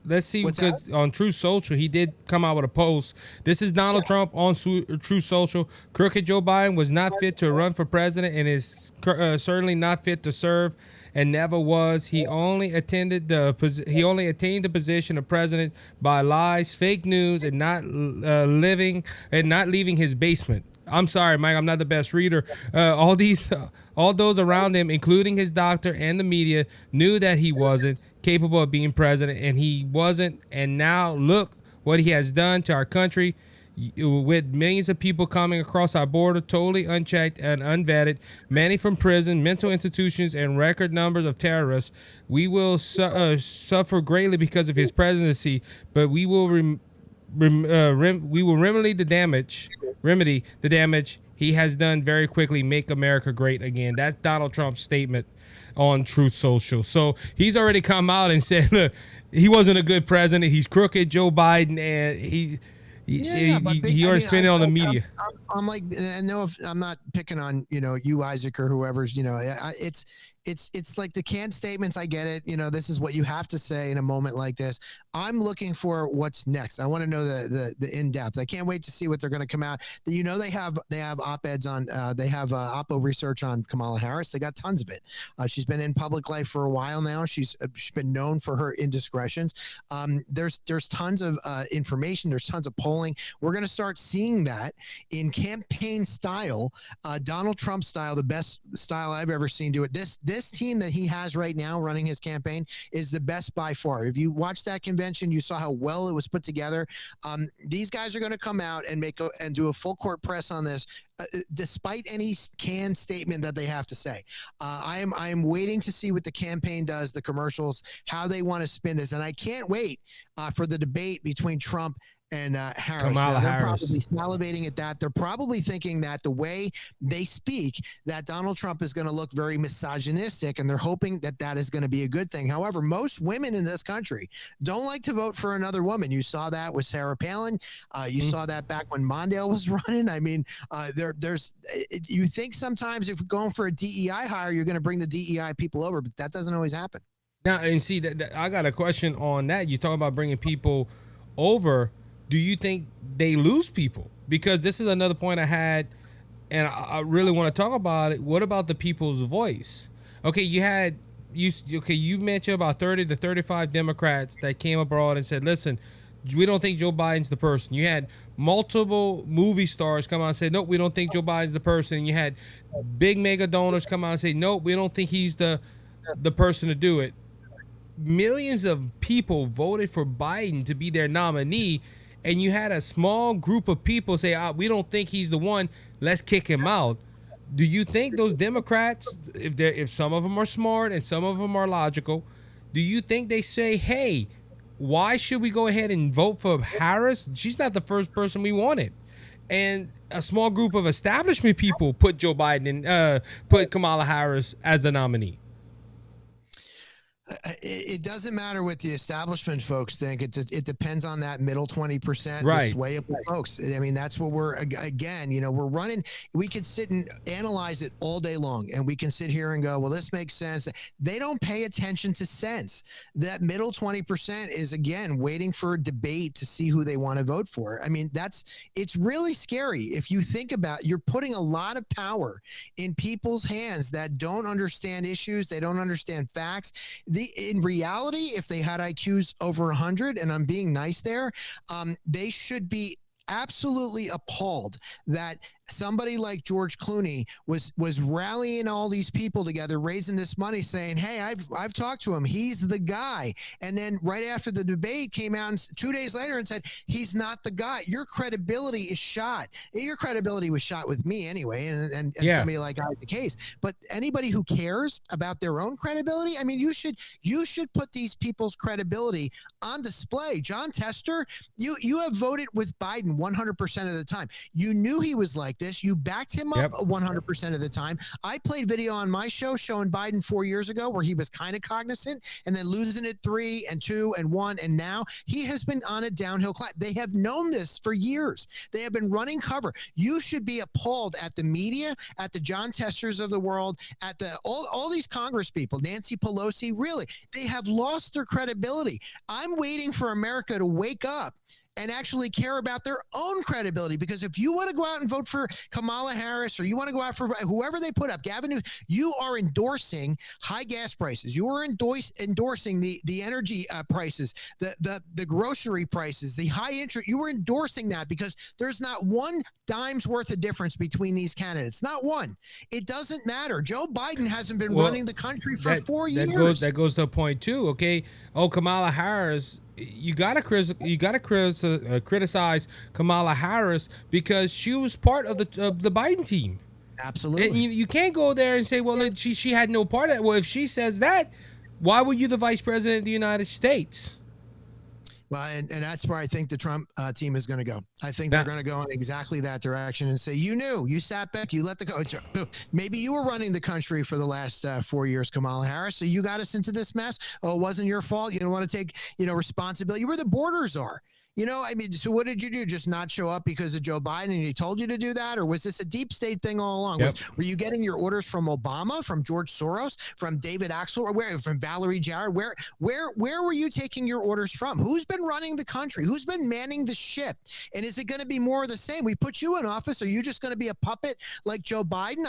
let's see, because on Truth Social, he did come out with a post. This is Donald Trump on Truth Social. Crooked Joe Biden was not fit to run for president and is certainly not fit to serve and never was. He only attained the position of president by lies, fake news, and not leaving his basement. I'm sorry, Mike, I'm not the best reader. All those around him, including his doctor and the media, knew that he wasn't capable of being president, and he wasn't. And now look what he has done to our country, with millions of people coming across our border totally unchecked and unvetted, many from prison, mental institutions, and record numbers of terrorists. We will suffer greatly because of his presidency, but we will remedy the damage he has done very quickly. Make America great again. That's Donald Trump's statement on Truth Social. So he's already come out and said, look, he wasn't a good president. He's crooked Joe Biden, and he already spent it on the media. I'm like, I know if I'm not picking on, you, Isaac, or whoever's, it's like the canned statements. I get it. This is what you have to say in a moment like this. I'm looking for what's next. I want to know the in-depth. I can't wait to see what they're going to come out. They have op-eds on, they have Oppo research on Kamala Harris. They got tons of it. She's been in public life for a while now. She's been known for her indiscretions. There's tons of information. There's tons of polling. We're going to start seeing that in campaign style, Donald Trump style, the best style I've ever seen do it. This team that he has right now running his campaign is the best by far. If you watched that convention, you saw how well it was put together. These guys are going to come out and do a full court press on this, despite any canned statement that they have to say. I am waiting to see what the campaign does, the commercials, how they want to spin this, and I can't wait for the debate between Trump and Harris. Now, they're probably salivating at that. They're probably thinking that the way they speak, that Donald Trump is going to look very misogynistic, and they're hoping that that is going to be a good thing. However, most women in this country don't like to vote for another woman. You saw that with Sarah Palin. You saw that back when Mondale was running. I mean, you think sometimes if you're going for a DEI hire, you're going to bring the DEI people over, but that doesn't always happen. Now, and see that I got a question on that. You talk about bringing people over. Do you think they lose people? Because this is another point I had, and I really want to talk about it. What about the people's voice? Okay, you mentioned about 30 to 35 Democrats that came abroad and said, "Listen, we don't think Joe Biden's the person." You had multiple movie stars come out and say, "Nope, we don't think Joe Biden's the person." And you had big mega donors come out and say, "Nope, we don't think he's the person to do it." Millions of people voted for Biden to be their nominee, and you had a small group of people say, "We don't think he's the one. Let's kick him out." Do you think those Democrats, if some of them are smart and some of them are logical, do you think they say, "Hey, why should we go ahead and vote for Harris? She's not the first person we wanted." And a small group of establishment people put Joe Biden and put Kamala Harris as the nominee. It doesn't matter what the establishment folks think. It depends on that middle 20%, Right. the sway of the folks. I mean, that's what we're, again, we're running. We could sit and analyze it all day long, and we can sit here and go, well, this makes sense. They don't pay attention to sense. That middle 20% is, again, waiting for a debate to see who they want to vote for. I mean, it's really scary. If you think about, you're putting a lot of power in people's hands that don't understand issues. They don't understand facts. In reality, if they had IQs over 100, and I'm being nice there, they should be absolutely appalled that somebody like George Clooney was rallying all these people together, raising this money, saying, "Hey, I've talked to him. He's the guy." And then right after the debate came out 2 days later and said, "He's not the guy." Your credibility is shot. Your credibility was shot with me anyway, and Yeah. somebody like Isaac Hayes. But anybody who cares about their own credibility, I mean, you should put these people's credibility on display. John Tester, you have voted with Biden 100% of the time. You knew he was like this. You backed him up 100% of the time. I played video on my show showing Biden 4 years ago where he was kind of cognizant and then losing it 3 and 2 and 1. And now he has been on a downhill climb. They have known this for years. They have been running cover. You should be appalled at the media, at the John Testers of the world, at all these Congress people, Nancy Pelosi. Really, they have lost their credibility. I'm waiting for America to wake up and actually care about their own credibility. Because if you want to go out and vote for Kamala Harris, or you want to go out for whoever they put up, Gavin Newsom, you are endorsing high gas prices. You are endorsing the energy prices, the grocery prices, the high interest. You are endorsing that because there's not one dime's worth of difference between these candidates. Not one. It doesn't matter. Joe Biden hasn't been running the country for 4 years. That goes to a point too. Okay. Oh, Kamala Harris. You gotta criticize Kamala Harris because she was part of the Biden team. Absolutely. And you can't go there and say, well, she had no part of it. Well, if she says that, why were you the vice president of the United States? Well, and that's where I think the Trump team is going to go. I think they're going to go in exactly that direction and say, you sat back, you let maybe you were running the country for the last 4 years, Kamala Harris. So you got us into this mess. Oh, it wasn't your fault. You don't want to take, responsibility. You were the border czar. I mean, so what did you do? Just not show up because of Joe Biden and he told you to do that? Or was this a deep state thing all along? Yep. Were you getting your orders from Obama, from George Soros, from David Axel, or from Valerie Jarrett? Where were you taking your orders from? Who's been running the country? Who's been manning the ship? And is it going to be more of the same? We put you in office. Are you just going to be a puppet like Joe Biden?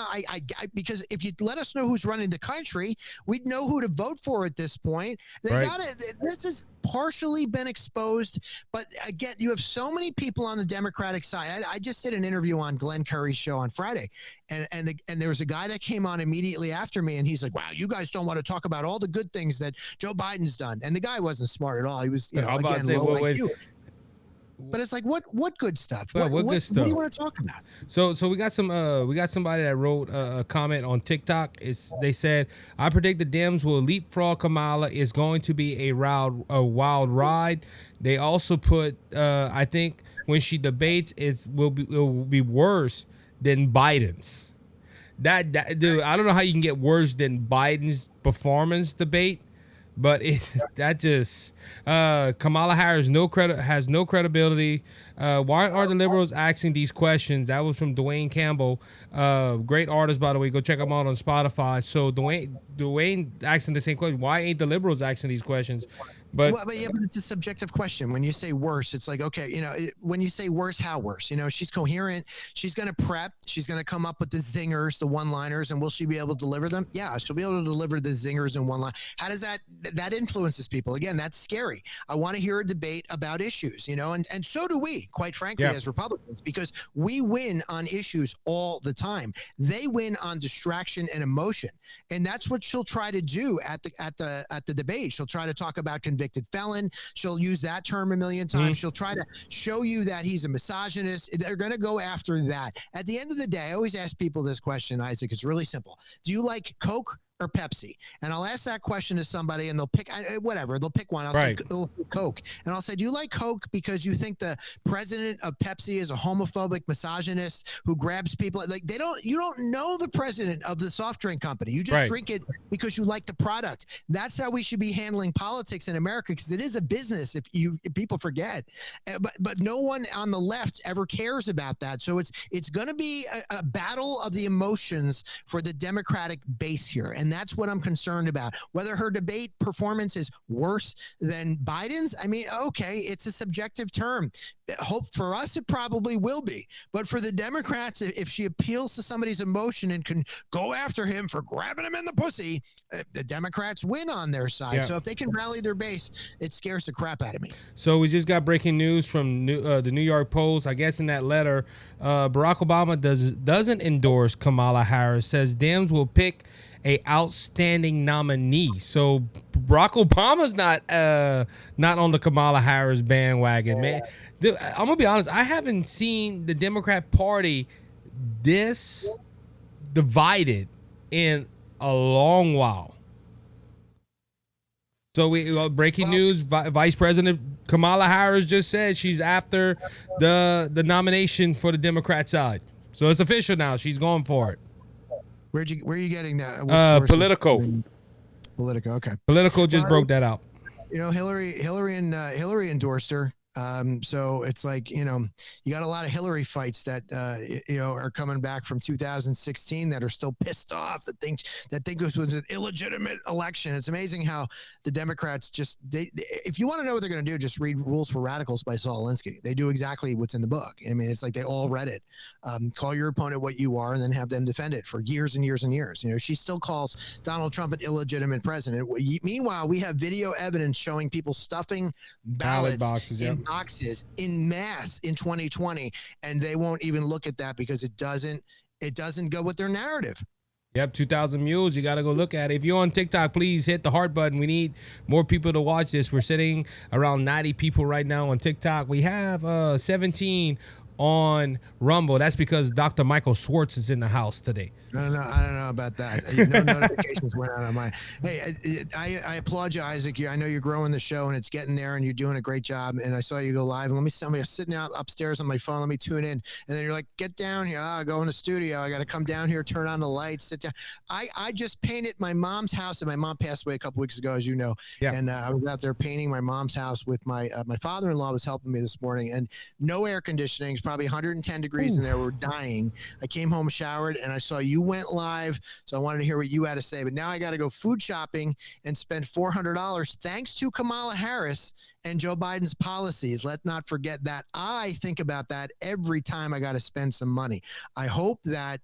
Because if you let us know who's running the country, we'd know who to vote for at this point. This has partially been exposed, but again, you have so many people on the Democratic side. I just did an interview on Glenn Curry's show on Friday, and there was a guy that came on immediately after me, and he's like, "Wow, you guys don't want to talk about all the good things that Joe Biden's done." And the guy wasn't smart at all. He was, again, low IQ. But it's like, what good stuff? Well, what good stuff? What do you want to talk about? So we got somebody that wrote a comment on TikTok. They said, "I predict the Dems will leapfrog Kamala. It's going to be a wild ride." They also put, I think when she debates, it will be worse than Biden's. That dude, I don't know how you can get worse than Biden's performance debate, But that just Kamala Harris has no credibility. Why are the liberals asking these questions? That was from Dwayne Campbell, great artist, by the way. Go check him out on Spotify. So Dwayne asking the same question. Why ain't the liberals asking these questions? But Well, but yeah, but it's a subjective question. When you say worse, it's like, okay, when you say worse, how worse? She's coherent. She's going to prep. She's going to come up with the zingers, the one-liners, and will she be able to deliver them? Yeah, she'll be able to deliver the zingers in one line. How does that influences people? Again, that's scary. I want to hear a debate about issues, and so do we, quite frankly, as Republicans, because we win on issues all the time. They win on distraction and emotion, and that's what she'll try to do at the debate. She'll try to talk about conviction. Felon. She'll use that term a million times. She'll try to show you that he's a misogynist. They're going to go after that. At the end of the day, I always ask people this question, Isaac. It's really simple. Do you like Coke or Pepsi? And I'll ask that question to somebody and they'll pick whatever. They'll pick one. I'll say Coke. And I'll say, do you like Coke because you think the president of Pepsi is a homophobic misogynist who grabs people? Like you don't know the president of the soft drink company. You just drink it because you like the product. That's how we should be handling politics in America, because it is a business. If people forget, but no one on the left ever cares about that. So it's going to be a battle of the emotions for the Democratic base here. And that's what I'm concerned about. Whether her debate performance is worse than Biden's, I mean, okay, it's a subjective term. Hope for us, it probably will be. But for the Democrats, if she appeals to somebody's emotion and can go after him for grabbing him in the pussy, the Democrats win on their side. Yeah. So if they can rally their base, it scares the crap out of me. So we just got breaking news from the New York Post. I guess in that letter, Barack Obama doesn't endorse Kamala Harris, says Dems will pick a outstanding nominee. So Barack Obama's not on the Kamala Harris bandwagon, man. I'm gonna be honest. I haven't seen the Democrat Party this divided in a long while. So breaking news: Vice President Kamala Harris just said she's after the nomination for the Democrat side. So it's official now. She's going for it. Where are you getting that? Politico. Okay. Politico just broke that out. Hillary endorsed her. So it's like, you got a lot of Hillary fights that, are coming back from 2016 that are still pissed off, that think this was an illegitimate election. It's amazing how the Democrats if you want to know what they're going to do, just read Rules for Radicals by Saul Alinsky. They do exactly what's in the book. I mean, it's like they all read it. Call your opponent what you are and then have them defend it for years and years and years. She still calls Donald Trump an illegitimate president. Meanwhile, we have video evidence showing people stuffing ballots boxes, boxes in mass in 2020, and they won't even look at that because it doesn't go with their narrative. Yep, 2,000 Mules. You got to go look at it. If you're on TikTok, please hit the heart button. We need more people to watch this. We're sitting around 90 people right now on TikTok. We have 17 on Rumble. That's because Dr. Michael Schwartz is in the house today. I don't know about that. No notifications went out on mine. Hey, I applaud you, Isaac. I know you're growing the show and it's getting there and you're doing a great job. And I saw you go live. And I was sitting out upstairs on my phone. Let me tune in. And then you're like, get down here. I go in the studio. I got to come down here, turn on the lights, sit down. I just painted my mom's house, and my mom passed away a couple weeks ago, as you know. Yeah. And I was out there painting my mom's house with my father-in-law was helping me this morning, and no air conditioning. It's probably 110 degrees in there. We're dying. I came home, showered, and I saw you went live, so I wanted to hear what you had to say. But now I got to go food shopping and spend $400 thanks to Kamala Harris and Joe Biden's policies. Let's not forget that. I think about that every time I got to spend some money. I hope that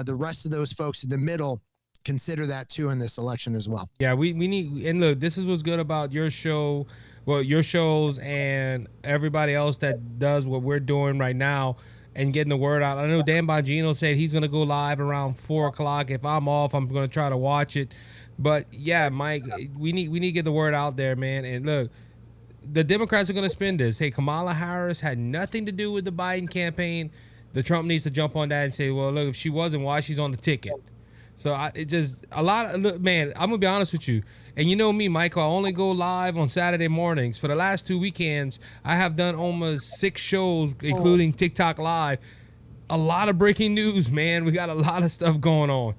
the rest of those folks in the middle consider that too in this election as well. Yeah, we need, and look, this is what's good about your show, your shows, and everybody else that does what we're doing right now and getting the word out. I know Dan Bongino said he's going to go live around 4 o'clock. If I'm off, I'm going to try to watch it. But yeah, Mike, we need to get the word out there, man. And look, the Democrats are going to spin this. Hey, Kamala Harris had nothing to do with the Biden campaign. The Trump needs to jump on that and say, well, look, if she wasn't, why she's on the ticket? So it just a lot of, look, man, I'm going to be honest with you. And you know me, Michael, I only go live on Saturday mornings. For the last 2 weekends, I have done almost 6 shows, including TikTok Live. A lot of breaking news, man. We got a lot of stuff going on.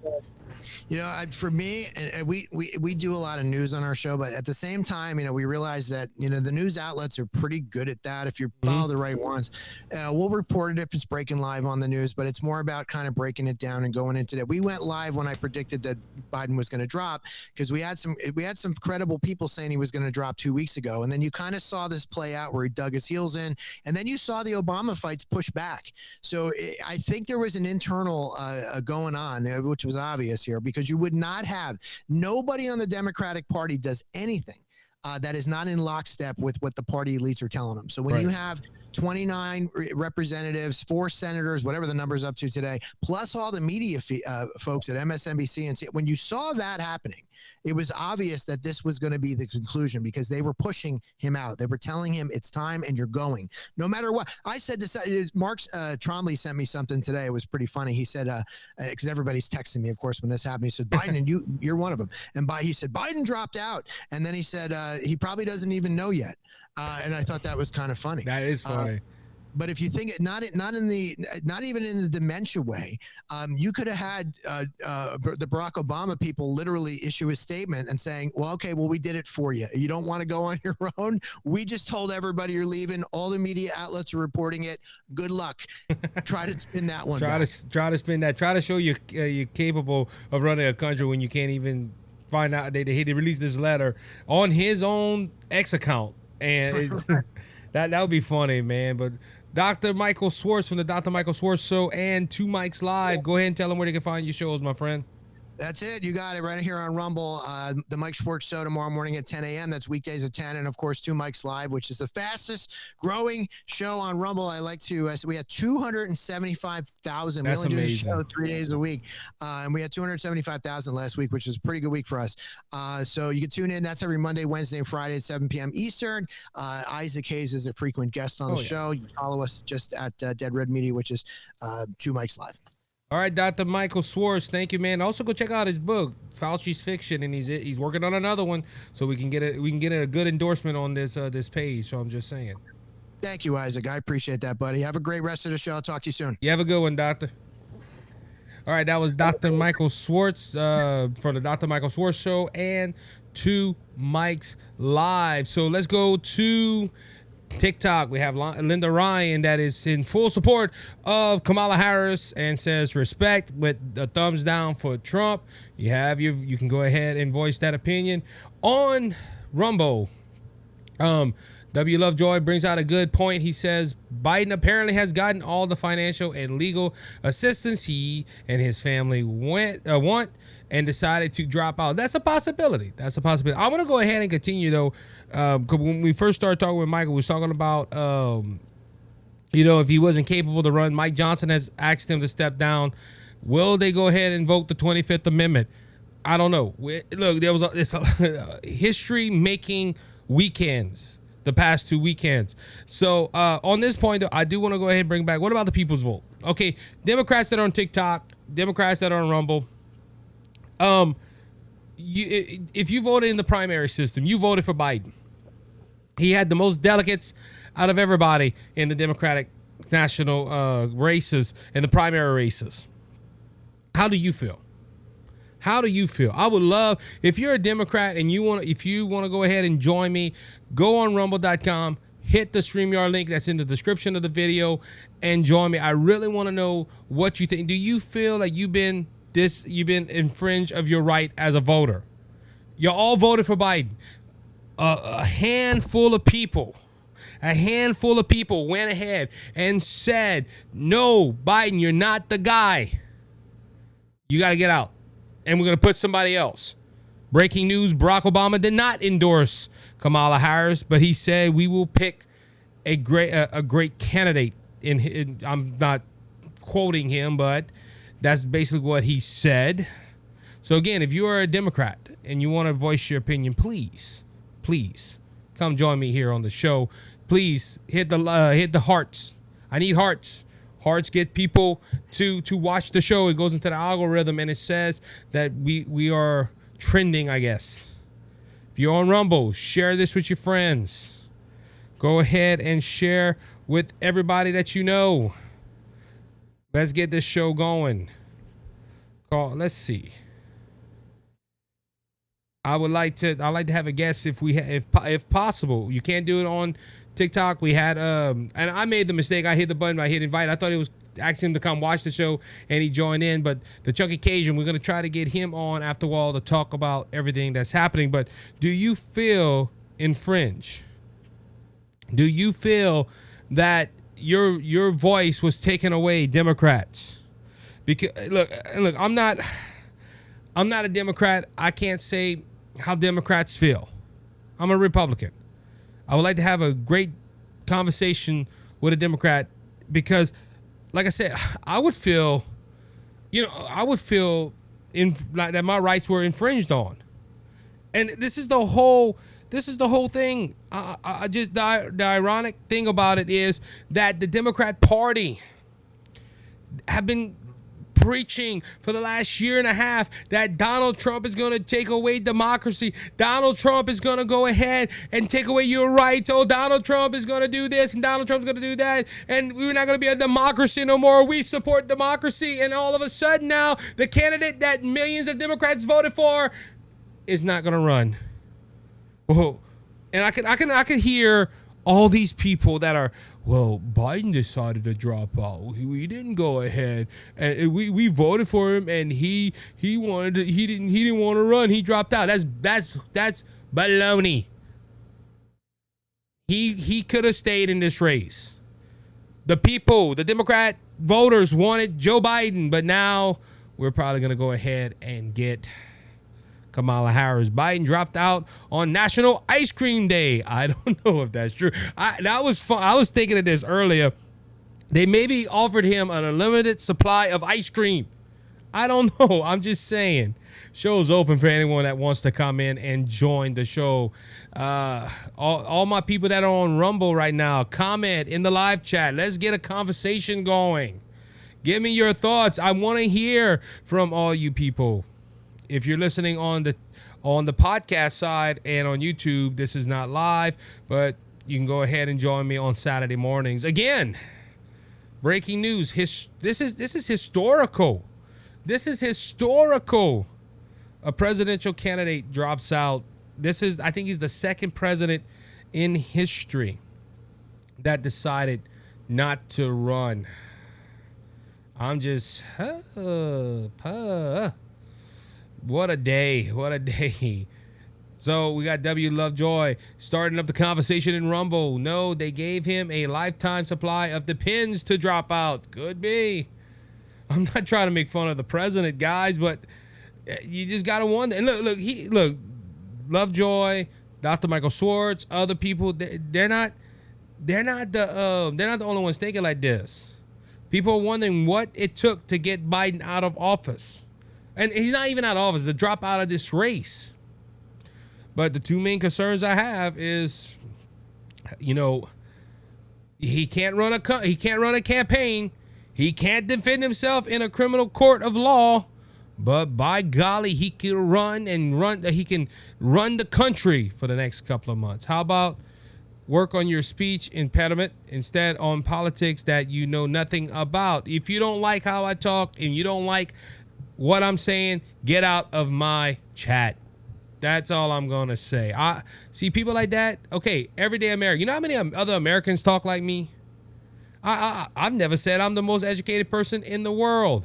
For me, and we do a lot of news on our show, but at the same time, we realize that, the news outlets are pretty good at that. If you follow the right ones, we'll report it if it's breaking live on the news, but it's more about kind of breaking it down and going into that. We went live when I predicted that Biden was going to drop, because we had some credible people saying he was going to drop 2 weeks ago. And then you kind of saw this play out where he dug his heels in, and then you saw the Obama fights push back. So I think there was an internal going on, which was obvious here, because you would not have, nobody on the Democratic Party does anything that is not in lockstep with what the party elites are telling them. So when you have 29 representatives, 4 senators, whatever the number's up to today, plus all the media folks at MSNBC, and when you saw that happening, it was obvious that this was going to be the conclusion, because they were pushing him out. They were telling him it's time and you're going, no matter what. I said this, Mark Trombley sent me something today. It was pretty funny. He said, because everybody's texting me, of course, when this happened, he said, Biden, and you're one of them. And he said, Biden dropped out. And then he said, he probably doesn't even know yet. And I thought that was kind of funny. That is funny. But if you think it, not even in the dementia way, you could have had the Barack Obama people literally issue a statement and saying, well, okay, well, we did it for you. You don't want to go on your own. We just told everybody you're leaving. All the media outlets are reporting it. Good luck. Try to spin that one. Try to spin that. Try to show you're capable of running a country when you can't even find out. They released this letter on his own X account. And that would be funny, man. But Dr. Michael Swartz from the Dr. Michael Swartz Show and 2 Mics Live. Go ahead and tell them where they can find your shows, my friend. That's it. You got it right here on Rumble. The Mike Schwartz Show tomorrow morning at 10 a.m. That's weekdays at 10. And, of course, 2 Mics Live, which is the fastest growing show on Rumble. I said we had 275,000. We only do the show 3 days a week. And we had 275,000 last week, which is a pretty good week for us. So you can tune in. That's every Monday, Wednesday, and Friday at 7 p.m. Eastern. Isaac Hayes is a frequent guest on the show. You can follow us just at Dead Red Media, which is 2 Mics Live. All right, Dr. Michael Swartz, thank you, man. Also, go check out his book, Fauci's Fiction, and he's working on another one, so we can get a good endorsement on this page. So I'm just saying. Thank you, Isaac. I appreciate that, buddy. Have a great rest of the show. I'll talk to you soon. You have a good one, Doctor. All right, that was Dr. Michael Swartz from the Dr. Michael Swartz Show and 2 Mics Live. So let's go to TikTok. We have Linda Ryan that is in full support of Kamala Harris and says respect with the thumbs down for Trump. You can go ahead and voice that opinion on Rumble. W. Lovejoy brings out a good point. He says Biden apparently has gotten all the financial and legal assistance he and his family want and decided to drop out. That's a possibility. I want to go ahead and continue, though. Because when we first started talking with Michael, we was talking about, if he wasn't capable to run. Mike Johnson has asked him to step down. Will they go ahead and invoke the 25th Amendment? I don't know. Look, there was this history-making weekends, the past 2 weekends. So on this point, though, I do want to go ahead and bring back, what about the people's vote? Okay, Democrats that are on TikTok, Democrats that are on Rumble, if you voted in the primary system, you voted for Biden. He had the most delegates out of everybody in the Democratic national races and the primary races. How do you feel? I would love, if you're a Democrat and if you want to go ahead and join me, go on rumble.com, hit the StreamYard link that's in the description of the video, and join me. I really want to know what you think. Do you feel like you've been infringed of your right as a voter? You all voted for Biden. A handful of people went ahead and said, no, Biden, you're not the guy. You got to get out. And we're going to put somebody else. Breaking news, Barack Obama did not endorse Kamala Harris, but he said we will pick a great candidate. I'm not quoting him, but that's basically what he said. So again, if you are a Democrat and you want to voice your opinion, please come join me here on the show. Please hit the hearts. I need hearts. Hearts get people to watch the show. It goes into the algorithm and it says that we are trending, I guess. If you're on Rumble, share this with your friends. Go ahead and share with everybody that you know. Let's get this show going. Let's see. I'd like to have a guest if possible. You can't do it on TikTok. We had and I made the mistake. I hit the button. I hit invite. I thought it was asking him to come watch the show, and he joined in. But the Chunky Cajun, we're gonna try to get him on after a while to talk about everything that's happening. But do you feel infringed? Do you feel that your voice was taken away, Democrats? Because look, I'm not a Democrat. I can't say how Democrats feel. I'm a Republican. I would like to have a great conversation with a Democrat because, like I said, I would feel like that my rights were infringed on, and this is the whole thing. I just the ironic thing about it is that the Democrat Party have been preaching for the last year and a half that Donald Trump is going to take away democracy. Donald Trump is going to go ahead and take away your rights. Oh, Donald Trump is going to do this and Donald Trump's going to do that. And we're not going to be a democracy no more. We support democracy. And all of a sudden now, the candidate that millions of Democrats voted for is not going to run. Whoa. And I can hear all these people that are, well, Biden decided to drop out. We didn't go ahead, and we voted for him, and he didn't want to run. He dropped out. That's baloney. He could have stayed in this race. The people, the Democrat voters wanted Joe Biden, but now we're probably gonna go ahead and get Kamala Harris. Biden dropped out on National Ice Cream Day. I don't know if that's true. That was fun. I was thinking of this earlier. They maybe offered him an unlimited supply of ice cream. I don't know. I'm just saying. Show's open for anyone that wants to come in and join the show. All my people that are on Rumble right now, comment in the live chat. Let's get a conversation going. Give me your thoughts. I want to hear from all you people. If you're listening on the podcast side and on YouTube, this is not live, but you can go ahead and join me on Saturday mornings. Again, breaking news. This is historical. This is historical. A presidential candidate drops out. I think he's the second president in history that decided not to run. I'm just what a day. What a day. So we got W Lovejoy starting up the conversation in Rumble. No, they gave him a lifetime supply of Depends to drop out. Could be. I'm not trying to make fun of the president, guys, but you just got to wonder. And look, Lovejoy, Dr. Michael Schwartz, other people, they're not the only ones thinking like this. People are wondering what it took to get Biden out of office. And he's not even out of office, to drop out of this race. But the two main concerns I have is, he can't run a campaign. He can't defend himself in a criminal court of law. But by golly, he can run. He can run the country for the next couple of months. How about work on your speech impediment instead on politics that you know nothing about? If you don't like how I talk and you don't like what I'm saying, get out of my chat. That's all I'm gonna say. I see people like that. Okay, everyday American. You know how many other Americans talk like me? I've never said I'm the most educated person in the world.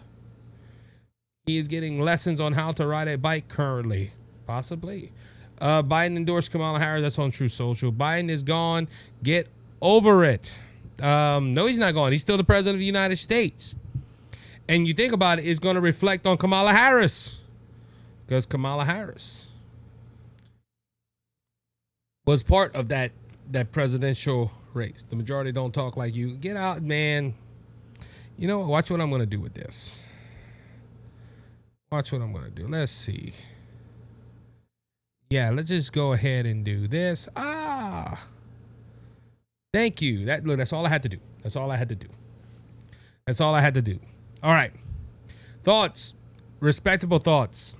He is getting lessons on how to ride a bike currently, possibly. Biden endorsed Kamala Harris. That's on True Social. Biden is gone. Get over it. No, he's not gone. He's still the president of the United States. And you think about it, it's going to reflect on Kamala Harris. Because Kamala Harris was part of that presidential race. The majority don't talk like you. Get out, man. You know, watch what I'm going to do with this. Watch what I'm going to do. Let's see. Yeah, let's just go ahead and do this. Thank you. That's all I had to do. That's all I had to do. That's all I had to do. All right. Thoughts. Respectable thoughts.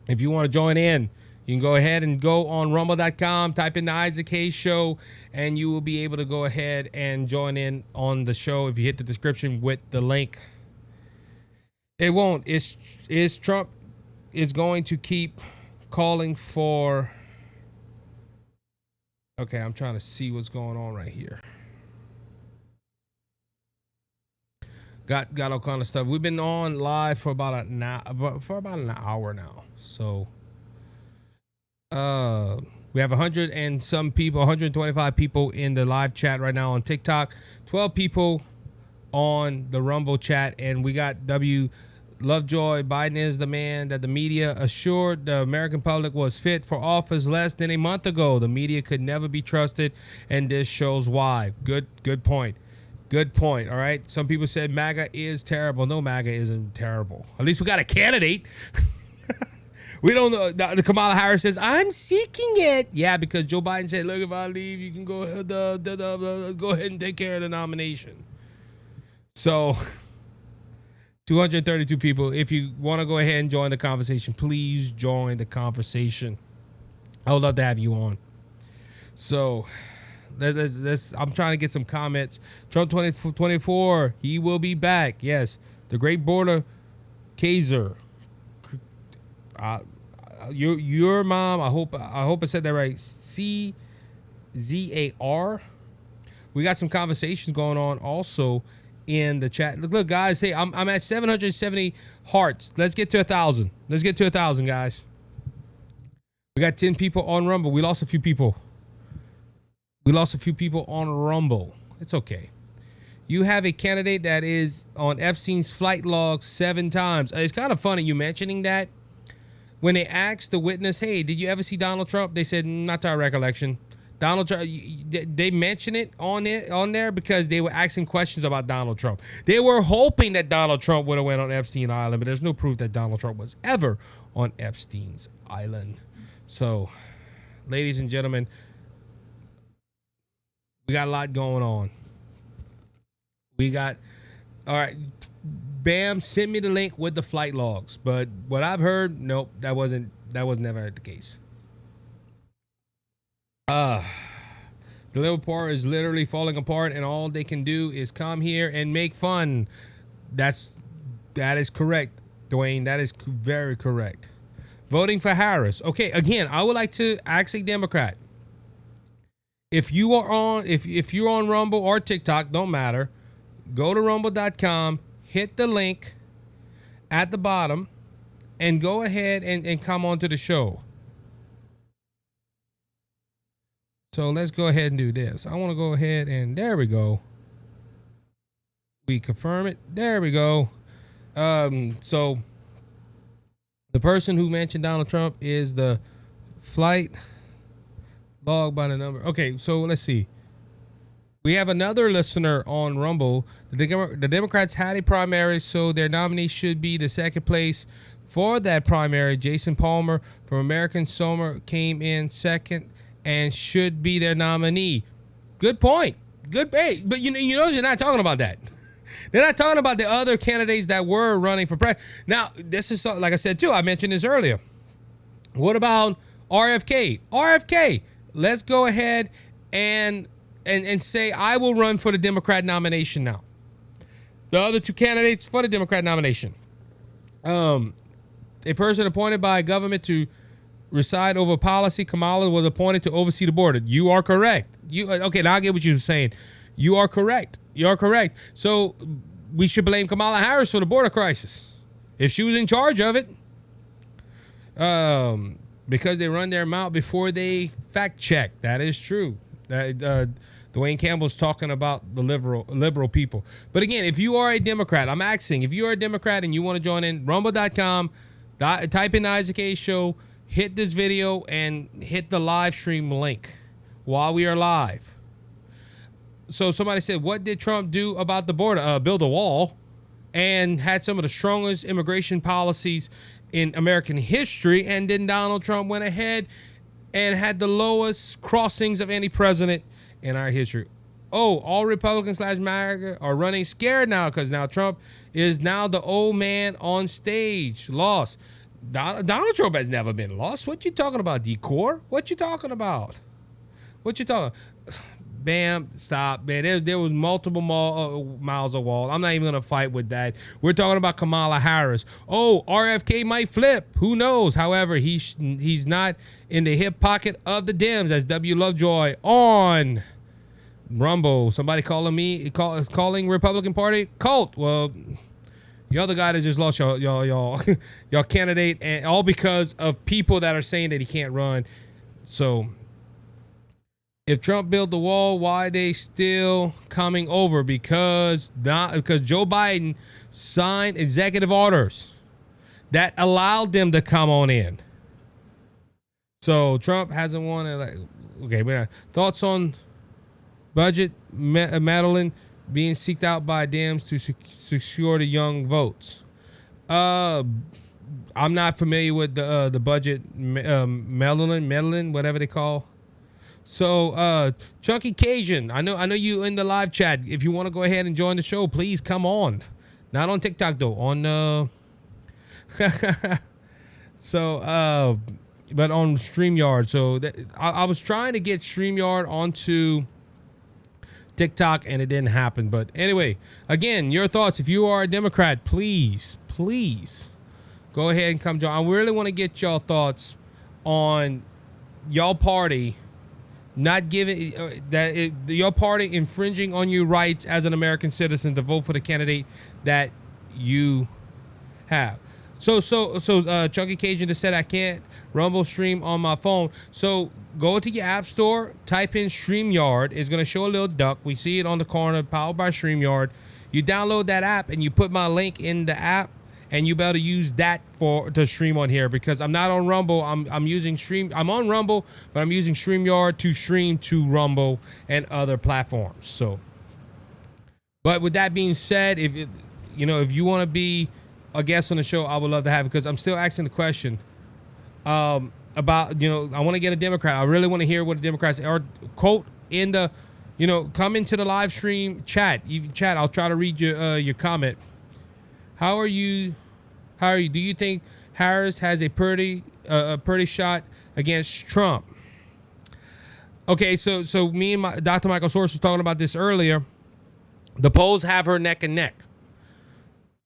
If you want to join in, you can go ahead and go on rumble.com, type in the Isaac Hayes Show, and you will be able to go ahead and join in on the show if you hit the description with the link. It won't. Is Trump is going to keep calling for. Okay, I'm trying to see what's going on right here. Got all kind of stuff. We've been on live for about an hour now. So we have 100 and some people, 125 people in the live chat right now on TikTok, 12 people on the Rumble chat, and we got W Lovejoy. Biden is the man that the media assured the American public was fit for office less than a month ago. The media could never be trusted, and this shows why. Good point. Good point. All right. Some people said MAGA is terrible. No, MAGA isn't terrible. At least we got a candidate. We don't know. The Kamala Harris says, I'm seeking it. Yeah, because Joe Biden said, look, if I leave, you can go ahead, go ahead and take care of the nomination. So 232 people. If you want to go ahead and join the conversation, please join the conversation. I would love to have you on. So I'm trying to get some comments. Trump 2024, he will be back. Yes. The Great Border Kaiser. Your mom, I hope I said that right. CZAR. We got some conversations going on also in the chat. Look, guys, hey, I'm at 770 hearts. Let's get to 1,000. Let's get to 1,000, guys. We got 10 people on Rumble. We lost a few people. On Rumble. It's okay. You have a candidate that is on Epstein's flight log 7 times. It's kind of funny you mentioning that. When they asked the witness, hey, did you ever see Donald Trump? They said, not to our recollection. Donald Trump, they mention it on there because they were asking questions about Donald Trump. They were hoping that Donald Trump would have went on Epstein Island, but there's no proof that Donald Trump was ever on Epstein's Island. So, ladies and gentlemen, we got a lot going on. All right, Bam, send me the link with the flight logs. But what I've heard, nope, that was never the case. The little part is literally falling apart, and all they can do is come here and make fun. That is correct, Dwayne. That is very correct. Voting for Harris. Okay, again, I would like to ask a Democrat. If you are on, if you're on Rumble or TikTok, don't matter. Go to rumble.com, hit the link at the bottom, and go ahead and come onto the show. So let's go ahead and do this. I want to go ahead and there we go. We confirm it. There we go. So the person who mentioned Donald Trump is the flight log by the number. Okay, so let's see. We have another listener on Rumble. The Democrats had a primary, so their nominee should be the second place for that primary. Jason Palmer from American Summer came in second and should be their nominee. Good point. Good. Hey, but you know they're not talking about that. They're not talking about the other candidates that were running for president. Now, this is like I said too. I mentioned this earlier. What about RFK? RFK. Let's go ahead and say I will run for the Democrat nomination now. The other two candidates for the Democrat nomination. A person appointed by government to reside over policy. Kamala was appointed to oversee the border. You are correct. Okay, now I get what you're saying. You are correct. You are correct. So we should blame Kamala Harris for the border crisis if she was in charge of it. Because they run their mouth before they fact check. That is true. Dwayne Campbell's talking about the liberal people. But again, if you are a Democrat, I'm asking, if you are a Democrat and you want to join in, rumble.com, type in the Isaac A Show, hit this video, and hit the live stream link while we are live. So somebody said, what did Trump do about the border? Build a wall, and had some of the strongest immigration policies in American history. And then Donald Trump went ahead and had the lowest crossings of any president in our history. Oh, all Republicans / MAGA are running scared now because now Trump is now the old man on stage. Lost. Donald Trump has never been lost. What you talking about, decor? What you talking about? What you talking? bam, stop, man. There was multiple miles of wall. I'm not even gonna fight with that. We're talking about Kamala Harris. Oh, RFK might flip. Who knows? However, he's not in the hip pocket of the Dems, as W. Lovejoy on Rumble. Somebody calling Republican Party cult. Well, the other guy that just lost y'all candidate, and all because of people that are saying that he can't run. So if Trump built the wall, why are they still coming over? Because Joe Biden signed executive orders that allowed them to come on in. So Trump hasn't won. Okay, thoughts on budget Madeline being seeked out by Dems to secure the young votes. I'm not familiar with the budget Madeline, whatever they call. So Chunky Cajun, I know you in the live chat. If you want to go ahead and join the show, please come on. Not on TikTok though. On so but on StreamYard. So I was trying to get StreamYard onto TikTok and it didn't happen. But anyway, again, your thoughts. If you are a Democrat, please go ahead and come join. I really want to get y'all thoughts on y'all party not giving your party infringing on your rights as an American citizen to vote for the candidate that you have. So Chunky Cajun just said I can't Rumble stream on my phone. So go to your app store, type in StreamYard. It's gonna show a little duck. We see it on the corner, powered by StreamYard. You download that app and you put my link in the app, and you better use that to stream on here, because I'm not on Rumble. I'm using I'm on Rumble, but I'm using StreamYard to stream to Rumble and other platforms. So, but with that being said, if you want to be a guest on the show, I would love to have it, because I'm still asking the question about, I want to get a Democrat. I really want to hear what the Democrats are. Quote in the, come into the live stream chat. I'll try to read your comment. How are you? Do you think Harris has a pretty shot against Trump? Okay, so me and Dr. Michael Source was talking about this earlier. The polls have her neck and neck.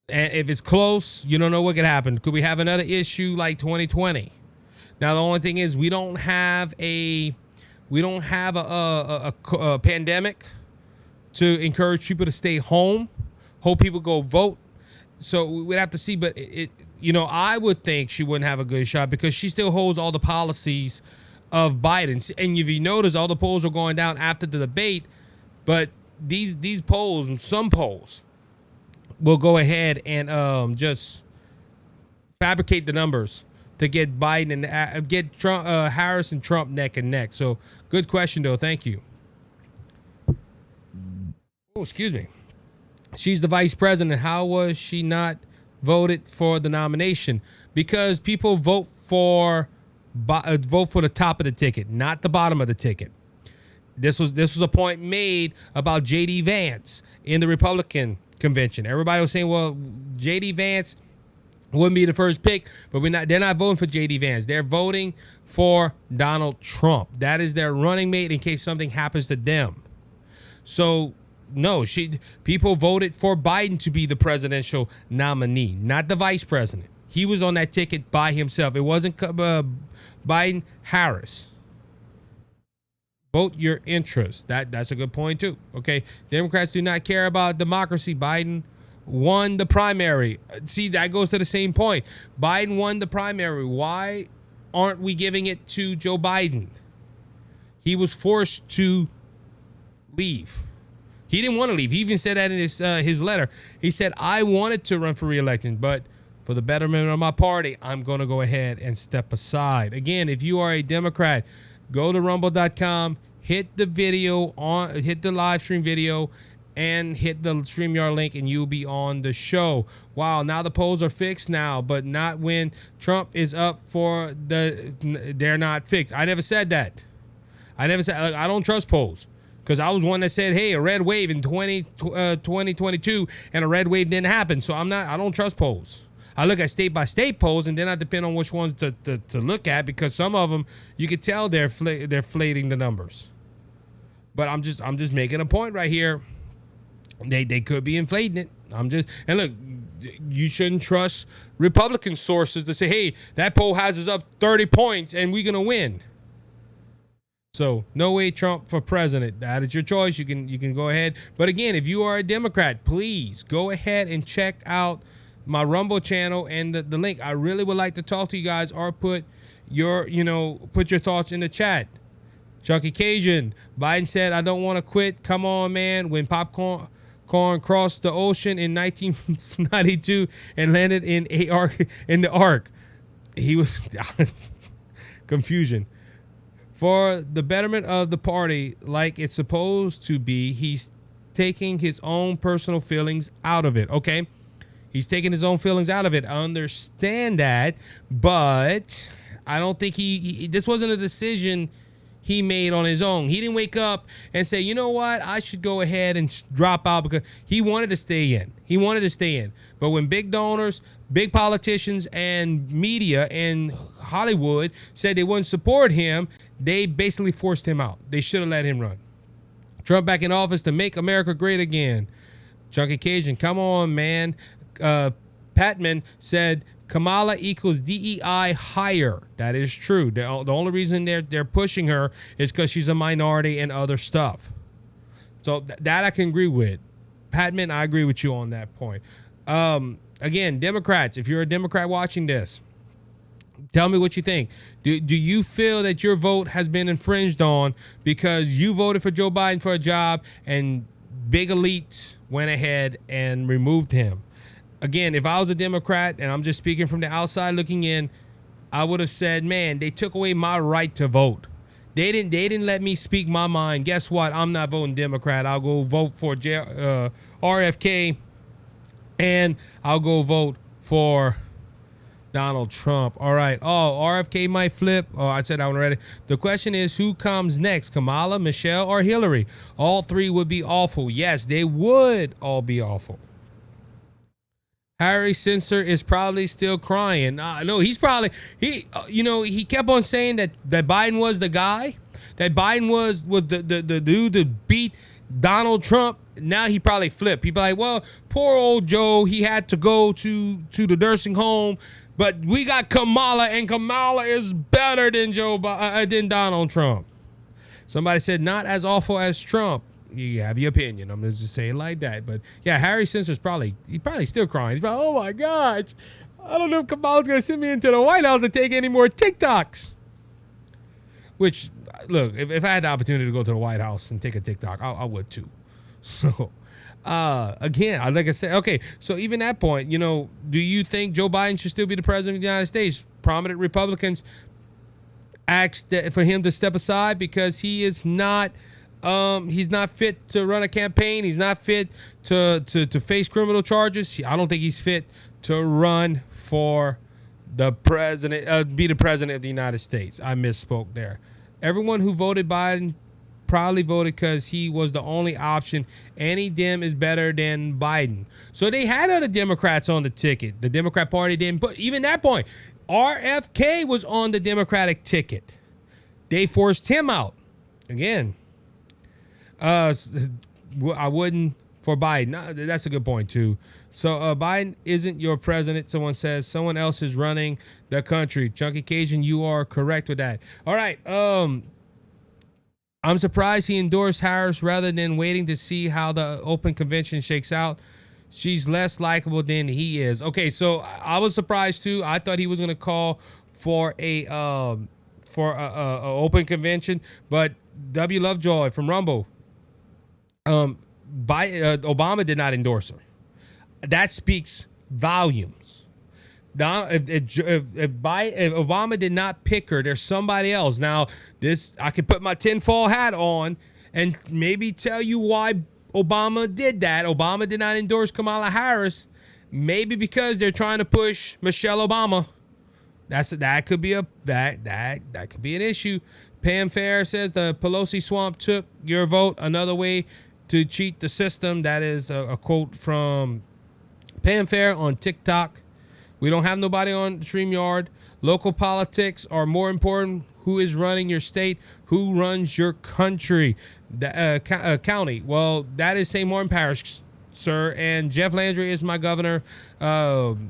And if it's close, you don't know what could happen. Could we have another issue like 2020? Now, the only thing is we don't have a pandemic to encourage people to stay home. Hope people go vote. So we'd have to see, but I would think she wouldn't have a good shot, because she still holds all the policies of Biden. And if you notice, all the polls are going down after the debate, but these polls, some polls, will go ahead and just fabricate the numbers to get Biden and get Trump, Harris and Trump neck and neck. So good question though. Thank you. Oh, excuse me. She's the vice president. How was she not voted for the nomination? Because people vote for the top of the ticket, not the bottom of the ticket. This was a point made about J.D. Vance in the Republican convention. Everybody was saying, well, J.D. Vance wouldn't be the first pick, but they're not voting for J.D. Vance. They're voting for Donald Trump. That is their running mate in case something happens to them. So no, people voted for Biden to be the presidential nominee, not the vice president. He was on that ticket by himself. It wasn't Biden, Harris. Vote your interest. That's a good point too. Okay, Democrats do not care about democracy. Biden won the primary. See, that goes to the same point. Biden won the primary. Why aren't we giving it to Joe Biden? He was forced to leave. He didn't want to leave. He even said that in his letter. He said, I wanted to run for re-election, but for the betterment of my party, I'm going to go ahead and step aside. Again, if you are a Democrat, go to rumble.com, hit the live stream video, and hit the StreamYard link, and you'll be on the show. Wow, now the polls are fixed now, but not when Trump is up for they're not fixed. I never said that. I don't trust polls. Because I was one that said, hey, a red wave in 2022, and a red wave didn't happen. So I don't trust polls. I look at state-by-state polls, and then I depend on which ones to look at, because some of them, you could tell they're inflating the numbers. But I'm just making a point right here. They could be inflating it. And look, you shouldn't trust Republican sources to say, hey, that poll has us up 30 points and we're gonna win. So no way Trump for president. That is your choice. You can go ahead. But again, if you are a Democrat, please go ahead and check out my Rumble channel and the link. I really would like to talk to you guys, or put your thoughts in the chat. Chunky Cajun, Biden said, I don't want to quit. Come on, man. When popcorn crossed the ocean in 1992 and landed in the Ark. He was confusion. For the betterment of the party, like it's supposed to be, he's taking his own personal feelings out of it. Okay? He's taking his own feelings out of it. I understand that, but I don't think this wasn't a decision he made on his own. He didn't wake up and say, you know what, I should go ahead and drop out, because he wanted to stay in. He wanted to stay in. But when big donors, big politicians, and media and Hollywood said they wouldn't support him, they basically forced him out. They should have let him run. Trump back in office to make America great again. Chunky Cajun, come on, man. Patman said Kamala equals DEI higher. That is true. The only reason they're pushing her is because she's a minority and other stuff. So that I can agree with. Patman, I agree with you on that point. Again, Democrats, if you're a Democrat watching this, tell me what you think. Do you feel that your vote has been infringed on because you voted for Joe Biden for a job and big elites went ahead and removed him? Again, if I was a Democrat, and I'm just speaking from the outside looking in, I would have said, man, they took away my right to vote. They didn't let me speak my mind. Guess what? I'm not voting Democrat. I'll go vote for RFK, and I'll go vote for Donald Trump. All right. Oh, RFK might flip. Oh, I said that one already. The question is, who comes next? Kamala, Michelle, or Hillary? All three would be awful. Yes, they would all be awful. Harry Censor is probably still crying. No, he's probably, he kept on saying that Biden was the guy, that Biden was the dude that beat Donald Trump. Now he probably flipped. People like, well, poor old Joe, he had to go to the nursing home, but we got Kamala, and Kamala is better than than Donald Trump. Somebody said not as awful as Trump. You have your opinion. I'm just saying it like that. But yeah, Harry Censor's probably still crying. He's probably, oh my gosh, I don't know if Kamala's gonna send me into the White House to take any more TikToks. Which, look, if I had the opportunity to go to the White House and take a TikTok, I would too. So, again, like I said, okay. So even that point, do you think Joe Biden should still be the president of the United States? Prominent Republicans asked for him to step aside because he is not. He's not fit to run a campaign. He's not fit to face criminal charges. I don't think he's fit to run for the president, be the president of the United States. I misspoke there. Everyone who voted Biden probably voted because he was the only option. Any Dem is better than Biden. So they had other Democrats on the ticket. The Democrat Party didn't put, even that point, RFK was on the Democratic ticket. They forced him out. Again, I wouldn't for Biden. That's a good point too. So Biden isn't your president. Someone says someone else is running the country. Chunky Cajun, you are correct with that. All right. I'm surprised he endorsed Harris rather than waiting to see how the open convention shakes out. She's less likable than he is. Okay, so I was surprised too. I thought he was going to call for a open convention, but W. Lovejoy from Rumble. Obama did not endorse her. That speaks volumes. If Obama did not pick her, there's somebody else. Now, I could put my tinfoil hat on and maybe tell you why Obama did that. Obama did not endorse Kamala Harris. Maybe because they're trying to push Michelle Obama. That could be that could be an issue. Pam Fair says the Pelosi swamp took your vote. Another way to cheat the system. That is a quote from Pam Fair on TikTok. We don't have nobody on StreamYard. Local politics are more important. who is running your state, who runs your country, county. Well, that is St. Martin Parish, sir. And Jeff Landry is my governor. I'm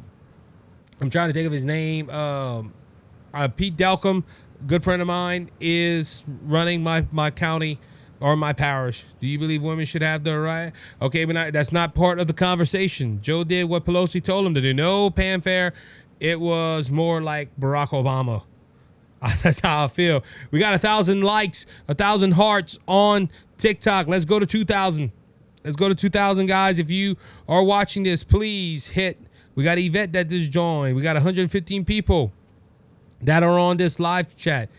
trying to think of his name. Pete Delcom, good friend of mine, is running my county or my parish. Do you believe women should have the right? Okay, but that's not part of the conversation. Joe did what Pelosi told him to do. No fanfare. It was more like Barack Obama. That's how I feel. We got 1,000 likes, 1,000 hearts on TikTok. Let's go to 2,000. Let's go to 2,000, guys. If you are watching this, please hit. We got Yvette that just joined. We got 115 people that are on this live chat.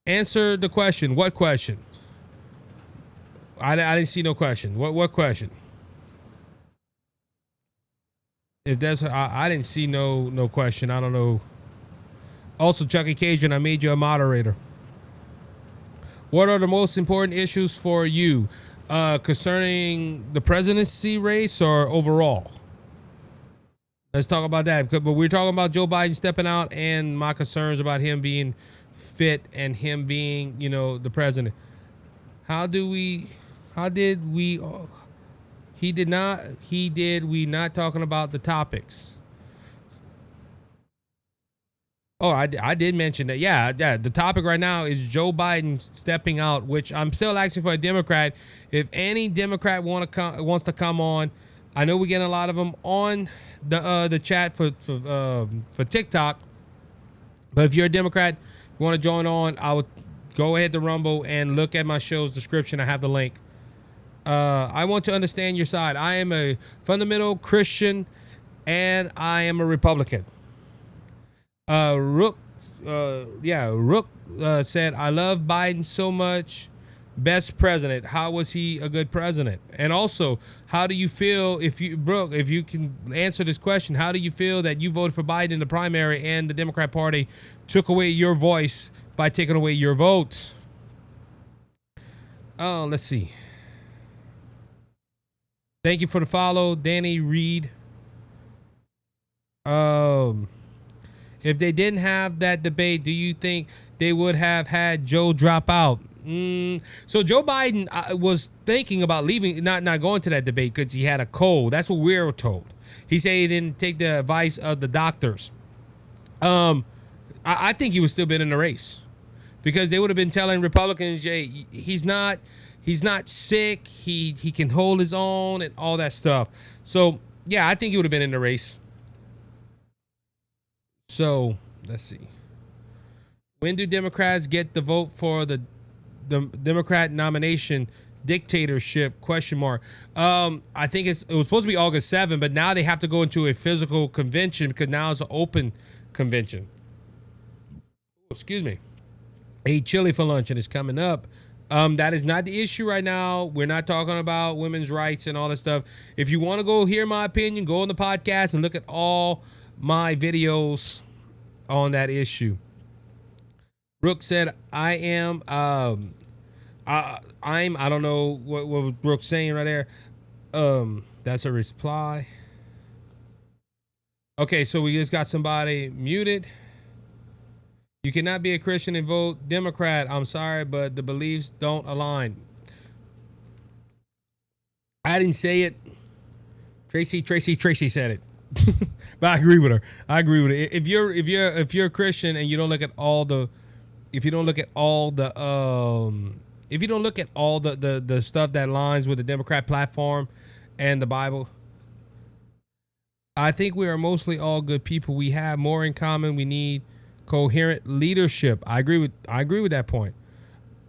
Answer the question. What question? I didn't see no question. What question? If that's I didn't see no question. I don't know. Also, Chucky Cajun, I made you a moderator. What are the most important issues for you concerning the presidency race or overall? Let's talk about that. But we're talking about Joe Biden stepping out and my concerns about him being fit and him being, the president. We not talking about the topics. Oh, I did mention that. Yeah, the topic right now is Joe Biden stepping out, which I'm still asking for a Democrat. If any Democrat wants to come on, I know we get a lot of them on the chat for TikTok. But if you're a Democrat, you want to join on, I would go ahead to Rumble and look at my show's description. I have the link. I want to understand your side. I am a fundamental Christian, and I am a Republican. Rook said, I love Biden so much. Best president. How was he a good president? And also, how do you feel if you can answer this question, how do you feel that you voted for Biden in the primary and the Democrat Party took away your voice by taking away your vote? Oh, let's see. Thank you for the follow, Danny Reed. If they didn't have that debate, do you think they would have had Joe drop out? So Joe Biden was thinking about leaving, not going to that debate because he had a cold. That's what we were told. He said he didn't take the advice of the doctors. I think he would still been in the race because they would have been telling Republicans, "Jay, he's not sick. He can hold his own and all that stuff." So yeah, I think he would have been in the race. So let's see. When do Democrats get the vote for the Democrat nomination? Dictatorship ? I think it was supposed to be August 7th, but now they have to go into a physical convention because now it's an open convention. Excuse me. A chili for lunch and it's coming up. That is not the issue right now. We're not talking about women's rights and all that stuff. If you want to go hear my opinion, go on the podcast and look at all my videos on that issue. Brooke said, I don't know what Brooke's saying right there. That's a reply. Okay, so we just got somebody muted. You cannot be a Christian and vote Democrat. I'm sorry, but the beliefs don't align. I didn't say it. Tracy said it. But I agree with her. If you're a Christian and you don't look at all the stuff that aligns with the Democrat platform and the Bible, I think we are mostly all good people. We have more in common. We need coherent leadership. I agree with that point.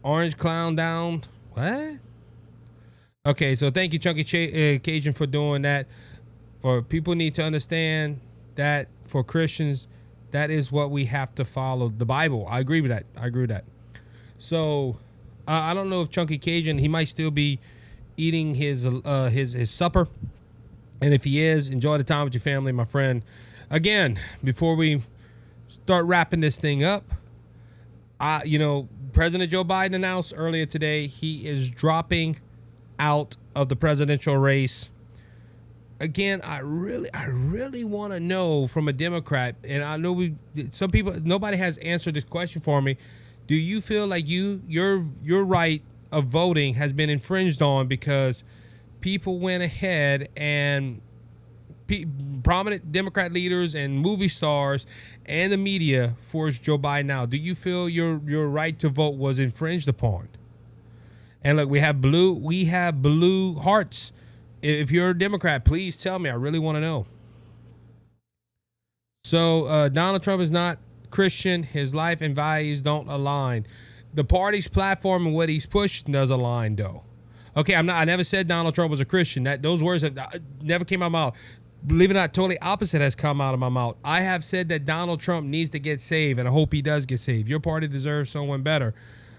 Orange clown down. What? Okay, so thank you, Chunky Cajun, for doing that. For people need to understand that for Christians, that is what we have to follow, the Bible. I agree with that. So I don't know if Chunky Cajun, he might still be eating his supper. And if he is, enjoy the time with your family, my friend. Again, before we start wrapping this thing up, President Joe Biden announced earlier today he is dropping out of the presidential race. again, I really want to know from a Democrat, and I know nobody has answered this question for me. Do you feel like your right of voting has been infringed on because people went ahead and prominent Democrat leaders and movie stars and the media forced Joe Biden out? Do you feel your right to vote was infringed upon? And look, we have blue hearts. If you're a Democrat, please tell me. I really want to know. So Donald Trump is not Christian. His life and values don't align. The party's platform and what he's pushed does align, though. Okay, I never said Donald Trump was a Christian. Those words have never came out of my mouth. Believe it or not, totally opposite has come out of my mouth. I have said that Donald Trump needs to get saved, and I hope he does get saved. Your party deserves someone better.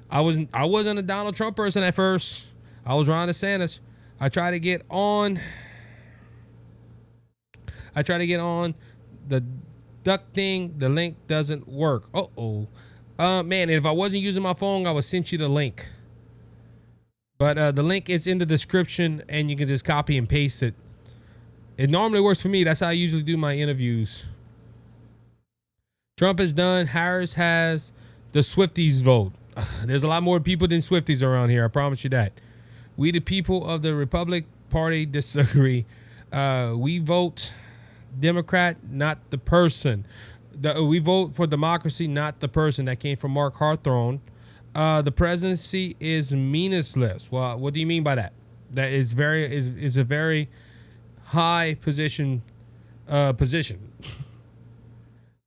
I wasn't a Donald Trump person at first. I was Ron DeSantis. I tried to get on the duck thing. The link doesn't work. Man, if I wasn't using my phone, I would send you the link. But the link is in the description, and you can just copy and paste it. It normally works for me. That's how I usually do my interviews. Trump is done. Harris has the Swifties vote. There's a lot more people than Swifties around here. I promise you that. We, the people of the Republican Party, disagree. We vote Democrat, not the person. We vote for democracy, not the person. That came from Mark Hawthorne. The presidency is meaningless. Well, what do you mean by that? That is a very high position.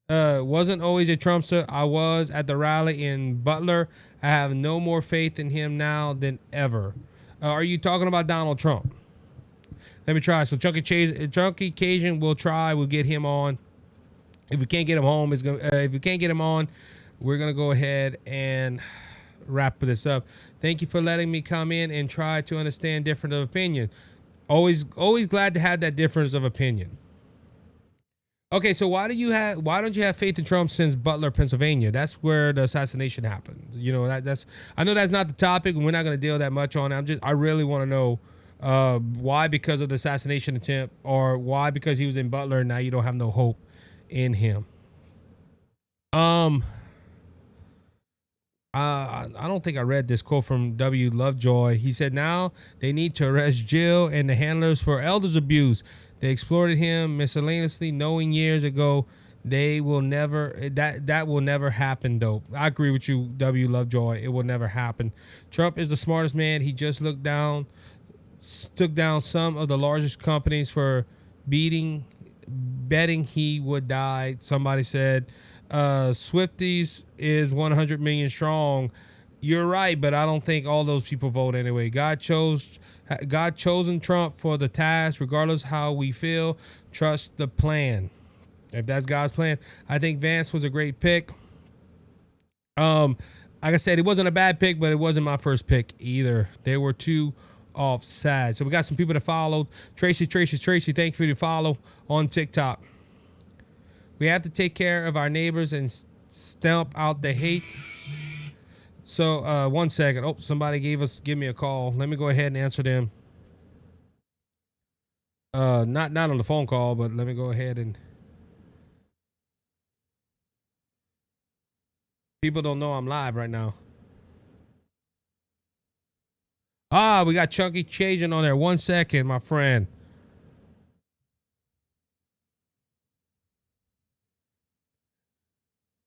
Wasn't always a Trumpster. I was at the rally in Butler. I have no more faith in him now than ever. Are you talking about Donald Trump? Let me try. So Chunky Cajun will try. We'll get him on. If we can't get him home, if we can't get him on, we're gonna go ahead and wrap this up. Thank you for letting me come in and try to understand different of opinion. Always glad to have that difference of opinion. Okay, so why don't you have faith in Trump since Butler, Pennsylvania? That's where the assassination happened. You know, I know that's not the topic, and we're not going to deal that much on it. I really want to know why, because of the assassination attempt, or why because he was in Butler and now you don't have no hope in him. I don't think I read this quote from W. Lovejoy. He said, now they need to arrest Jill and the handlers for elders abuse. They exploited him miscellaneously, knowing years ago that will never happen, though. I agree with you, W. Lovejoy. It will never happen. Trump is the smartest man. He just took down some of the largest companies for betting he would die. Somebody said Swifties is 100 million strong. You're right, but I don't think all those people vote anyway. God chosen Trump for the task, regardless how we feel. Trust the plan. If that's God's plan, I think Vance was a great pick. Like I said, it wasn't a bad pick, but it wasn't my first pick either. They were two offside. So we got some people that followed. Tracy, thank you for the follow on TikTok. We have to take care of our neighbors and stamp out the hate. So 1 second. Oh, somebody give me a call. Let me go ahead and answer them. Not on the phone call, but let me go ahead and. People don't know I'm live right now. We got Chunky Cajun on there. 1 second, my friend.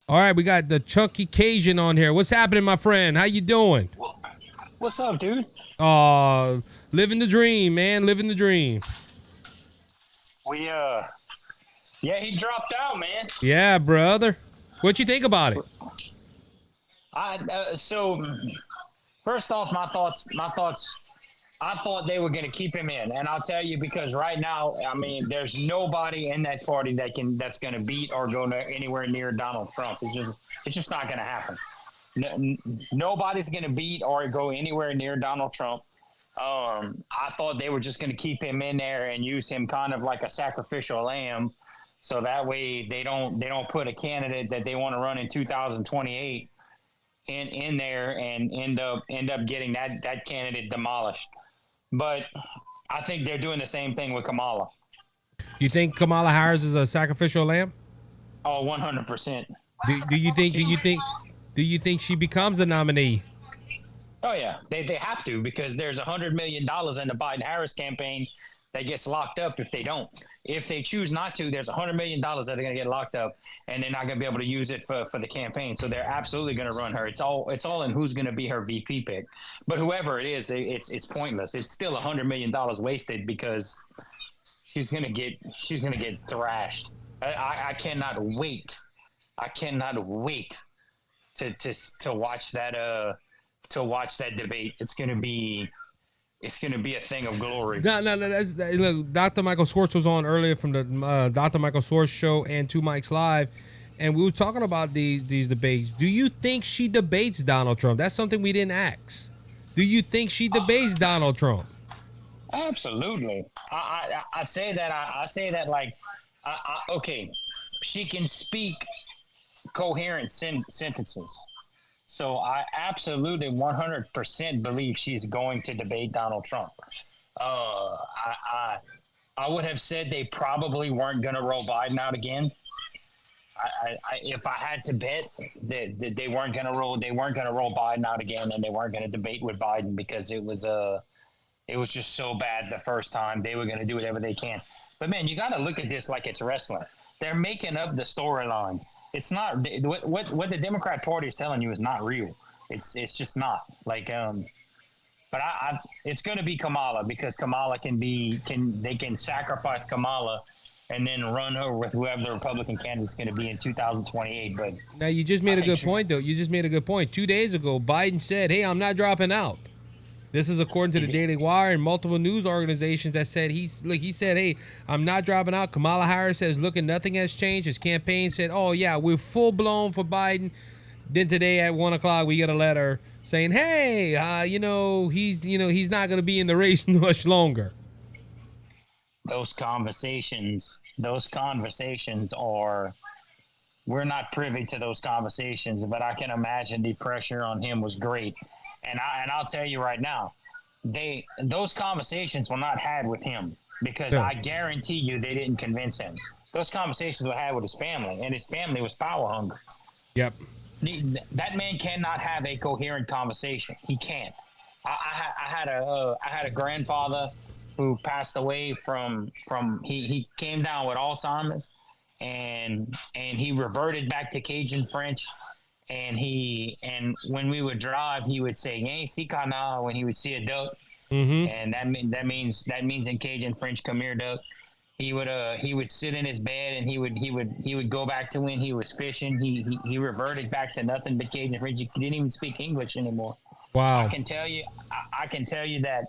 All right, we got the Chunky Cajun on here. What's happening, my friend? How you doing? What's up, dude? Living the dream, man. Living the dream. Yeah, he dropped out, man. Yeah, brother. What you think about it? So first off, my thoughts. I thought they were going to keep him in, and I'll tell you, because right now, I mean, there's nobody in that party that's going to beat or go anywhere near Donald Trump. It's just not going to happen. Nobody's going to beat or go anywhere near Donald Trump. I thought they were just going to keep him in there and use him kind of like a sacrificial lamb, so that way they don't put a candidate that they want to run in 2028 in there and end up getting that candidate demolished. But I think they're doing the same thing with Kamala. You think Kamala Harris is a sacrificial lamb? Oh, 100%. Do you think she becomes the nominee? Oh yeah, they have to, because there's $100 million in the Biden-Harris campaign that gets locked up if they don't. If they choose not to, there's $100 million that are going to get locked up, and they're not going to be able to use it for the campaign. So they're absolutely going to run her. It's all in who's going to be her VP pick. But whoever it is, it's pointless. It's still $100 million wasted, because she's going to get thrashed. I cannot wait. I cannot wait to watch that debate. It's gonna be a thing of glory. No. Look, Dr. Michael Swartz was on earlier from the Dr. Michael Swartz show and 2 Mics Live, and we were talking about these debates. Do you think she debates Donald Trump? That's something we didn't ask. Do you think she debates Donald Trump? Absolutely. I say that. I say that like, okay, she can speak coherent sentences. So I absolutely 100% believe she's going to debate Donald Trump. I would have said they probably weren't going to roll Biden out again. If I had to bet that they weren't going to roll Biden out again, and they weren't going to debate with Biden, because it was just so bad the first time. They were going to do whatever they can. But man, you got to look at this like it's wrestling. They're making up the storylines. It's not what the Democrat Party is telling you is not real. It's just not like. But it's going to be Kamala, because Kamala they can sacrifice Kamala and then run her with whoever the Republican candidate's going to be in 2028. But now you just made a good point, though. You just made a good point. 2 days ago, Biden said, "Hey, I'm not dropping out." This is according to the Daily Wire and multiple news organizations that said he said, "Hey, I'm not dropping out." Kamala Harris says, "Look, nothing has changed." His campaign said, "Oh yeah, we're full blown for Biden." Then today at 1:00, we get a letter saying, "Hey, he's not going to be in the race much longer." Those conversations are. We're not privy to those conversations, but I can imagine the pressure on him was great. And I'll tell you right now, those conversations were not had with him, because I guarantee you they didn't convince him. Those conversations were had with his family, and his family was power hungry. Yep. That man cannot have a coherent conversation. He can't. I had a grandfather who passed away from he came down with Alzheimer's, and he reverted back to Cajun French. And when we would drive, he would say "Hey, see now" when he would see a duck, and that means in Cajun French, "Come here, duck." He would sit in his bed, and he would go back to when he was fishing. He reverted back to nothing but Cajun French. He didn't even speak English anymore. Wow! I can tell you that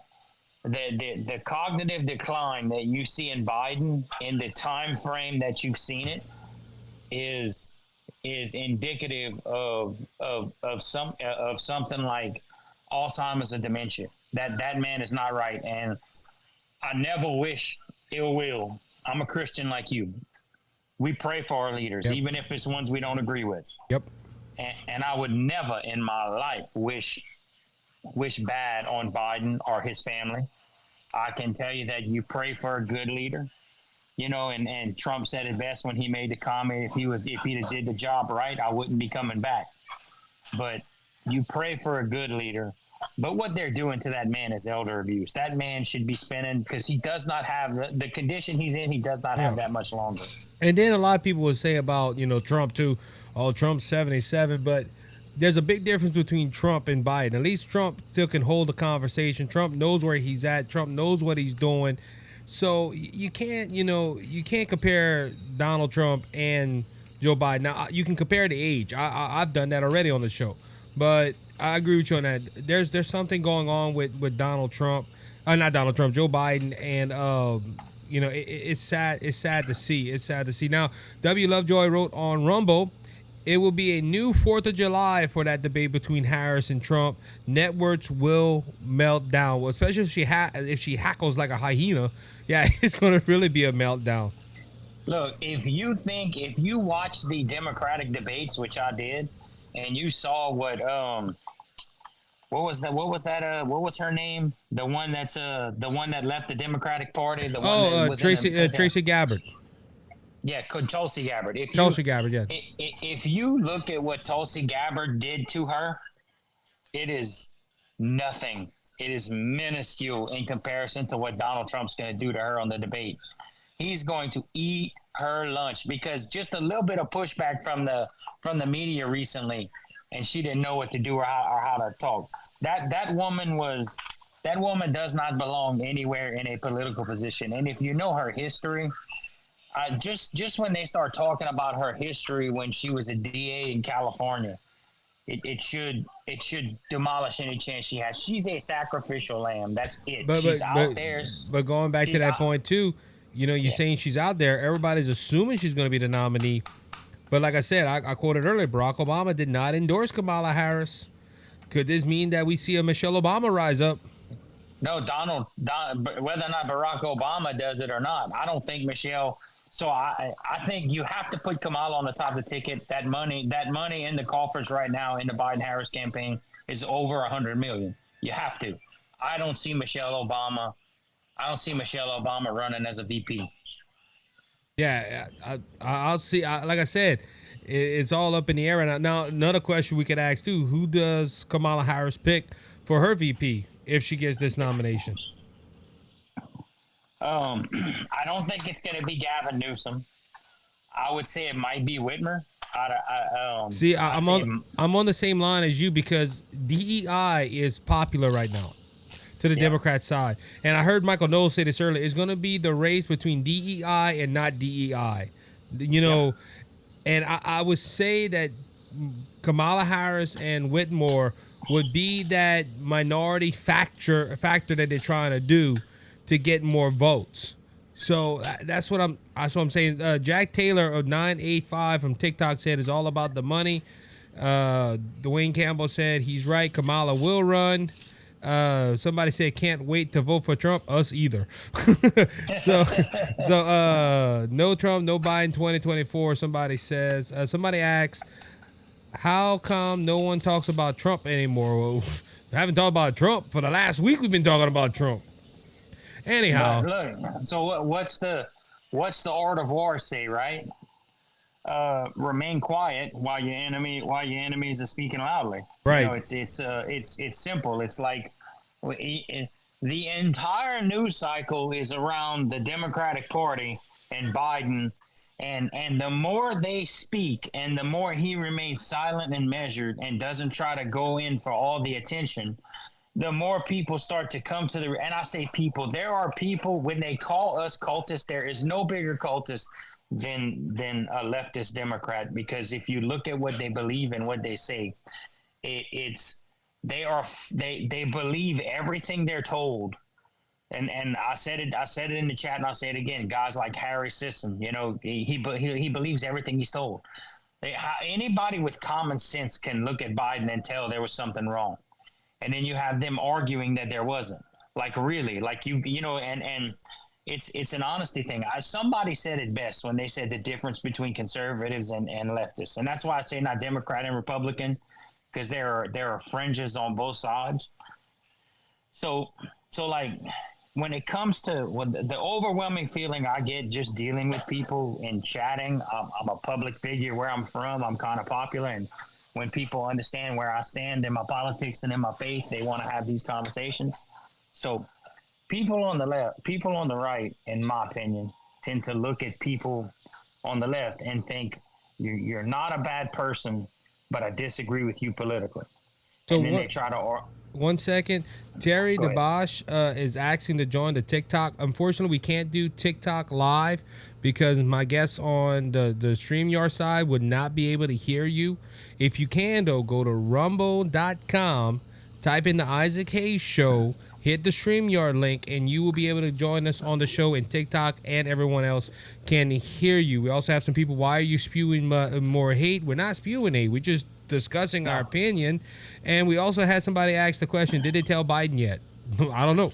the cognitive decline that you see in Biden in the time frame that you've seen it is indicative of something like Alzheimer's or dementia. That man is not right, and I never wish ill will. I'm a Christian like you. We pray for our leaders, even if it's ones we don't agree with. Yep. And I would never in my life wish bad on Biden or his family. I can tell you that you pray for a good leader. And Trump said it best when he made the comment, if he'd did the job right, I wouldn't be coming back. But you pray for a good leader. But what they're doing to that man is elder abuse. That man should be spending, because he does not have the condition he's in. He does not have that much longer. And then a lot of people would say about, Trump too. Oh, Trump's 77, but there's a big difference between Trump and Biden. At least Trump still can hold a conversation. Trump knows where he's at. Trump knows what he's doing. So you can't compare Donald Trump and Joe Biden. Now, you can compare the age. I've done that already on the show. But I agree with you on that. There's something going on with Donald Trump. Not Donald Trump, Joe Biden. And, it's sad. It's sad to see. It's sad to see. Now, W. Lovejoy wrote on Rumble, it will be a new 4th of July for that debate between Harris and Trump. Networks will melt down. Well, especially if she hackles like a hyena. Yeah, it's going to really be a meltdown. Look, if you watch the Democratic debates, which I did, and you saw what what was that? What was that? What was her name? The one that left the Democratic Party. The one that was Tracy Gabbard. Yeah, Tulsi Gabbard. Tulsi Gabbard, yeah. If you look at what Tulsi Gabbard did to her, it is nothing. It is minuscule in comparison to what Donald Trump's going to do to her on the debate. He's going to eat her lunch because just a little bit of pushback from the media recently, and she didn't know what to do or how to talk. That woman does not belong anywhere in a political position. And if you know her history, just when they start talking about her history when she was a DA in California, it should demolish any chance she has. She's a sacrificial lamb. That's it. She's out there. But going back to that point too, you're saying she's out there. Everybody's assuming she's going to be the nominee. But like I said, I quoted earlier, Barack Obama did not endorse Kamala Harris. Could this mean that we see a Michelle Obama rise up? No, whether or not Barack Obama does it or not, I don't think Michelle. So I think you have to put Kamala on the top of the ticket. That money in the coffers right now in the Biden-Harris campaign is over $100 million. You have to. I don't see Michelle Obama running as a VP. Yeah, I'll see. Like I said, it's all up in the air right now. Now, another question we could ask too: who does Kamala Harris pick for her VP if she gets this nomination? I don't think it's going to be Gavin Newsom. I would say it might be Whitmer. I'm on the same line as you because DEI is popular right now to the Democrat side. And I heard Michael Knowles say this earlier. It's going to be the race between DEI and not DEI. And I would say that Kamala Harris and Whitmore would be that minority factor that they're trying to do to get more votes. So that's what I'm saying. Jack Taylor of 985 from TikTok said it's all about the money. Dwayne Campbell said he's right. Kamala will run. Somebody said can't wait to vote for Trump. Us either. so no Trump, no Biden 2024. Somebody says. Somebody asks, how come no one talks about Trump anymore? Well, I haven't talked about Trump for the last week. We've been talking about Trump. Anyhow, look, so what's the art of war say, right? Remain quiet while your enemies are speaking loudly. Right. It's simple. It's like the entire news cycle is around the Democratic Party and Biden, and the more they speak and the more he remains silent and measured and doesn't try to go in for all the attention, the more people start to come to and I say people, there are people, when they call us cultists, there is no bigger cultist than a leftist Democrat, because if you look at what they believe and what they say, they believe everything they're told. And I said it in the chat, and I'll say it again. Guys like Harry Sisson, he believes everything he's told. Anybody with common sense can look at Biden and tell there was something wrong. And then you have them arguing that there wasn't. Like, really, like and it's an honesty thing. Somebody said it best when they said the difference between conservatives and leftists. And that's why I say not Democrat and Republican, because there are fringes on both sides. So like, when it comes to the overwhelming feeling I get just dealing with people and chatting, I'm a public figure where I'm from. I'm kind of popular, and when people understand where I stand in my politics and in my faith, they want to have these conversations. So people on the left, people on the right, in my opinion, tend to look at people on the left and think you're not a bad person, but I disagree with you politically. So and then they try to... 1 second. Terry DeBosch is asking to join the TikTok. Unfortunately, we can't do TikTok live because my guests on the StreamYard side would not be able to hear you. If you can, though, go to rumble.com, type in the Isaac Hayes Show, hit the StreamYard link, and you will be able to join us on the show, and TikTok and everyone else can hear you. We also have some people, why are you spewing more hate? We're not spewing hate. We're just discussing our opinion. And we also had somebody ask the question, did they tell Biden yet? I don't know.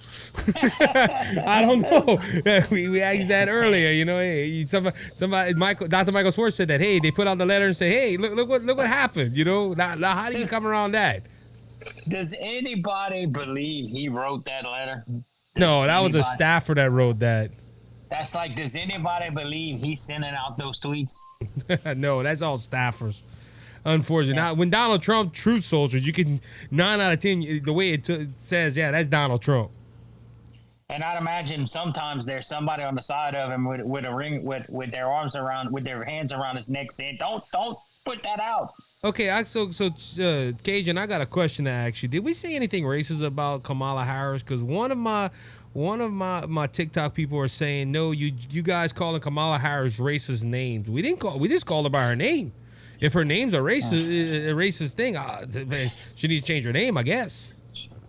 I don't know. We asked that earlier. Hey, somebody, Dr. Michael Schwartz said that. Hey, they put out the letter and say, hey, look what happened. Now how do you come around that? Does anybody believe he wrote that letter? No, that was a staffer that wrote that. That's like, does anybody believe he's sending out those tweets? No, that's all staffers. Unfortunately, now when Donald Trump, truth soldiers, you can 9 out of 10. The way it says, yeah, that's Donald Trump. And I'd imagine sometimes there's somebody on the side of him with a ring, with their arms around, with their hands around his neck, saying, "Don't put that out." Okay, Cajun, I got a question to ask you. Did we say anything racist about Kamala Harris? Because one of my TikTok people are saying, no, you guys calling Kamala Harris racist names. We just called her by her name. If her name's a racist thing, she needs to change her name, I guess.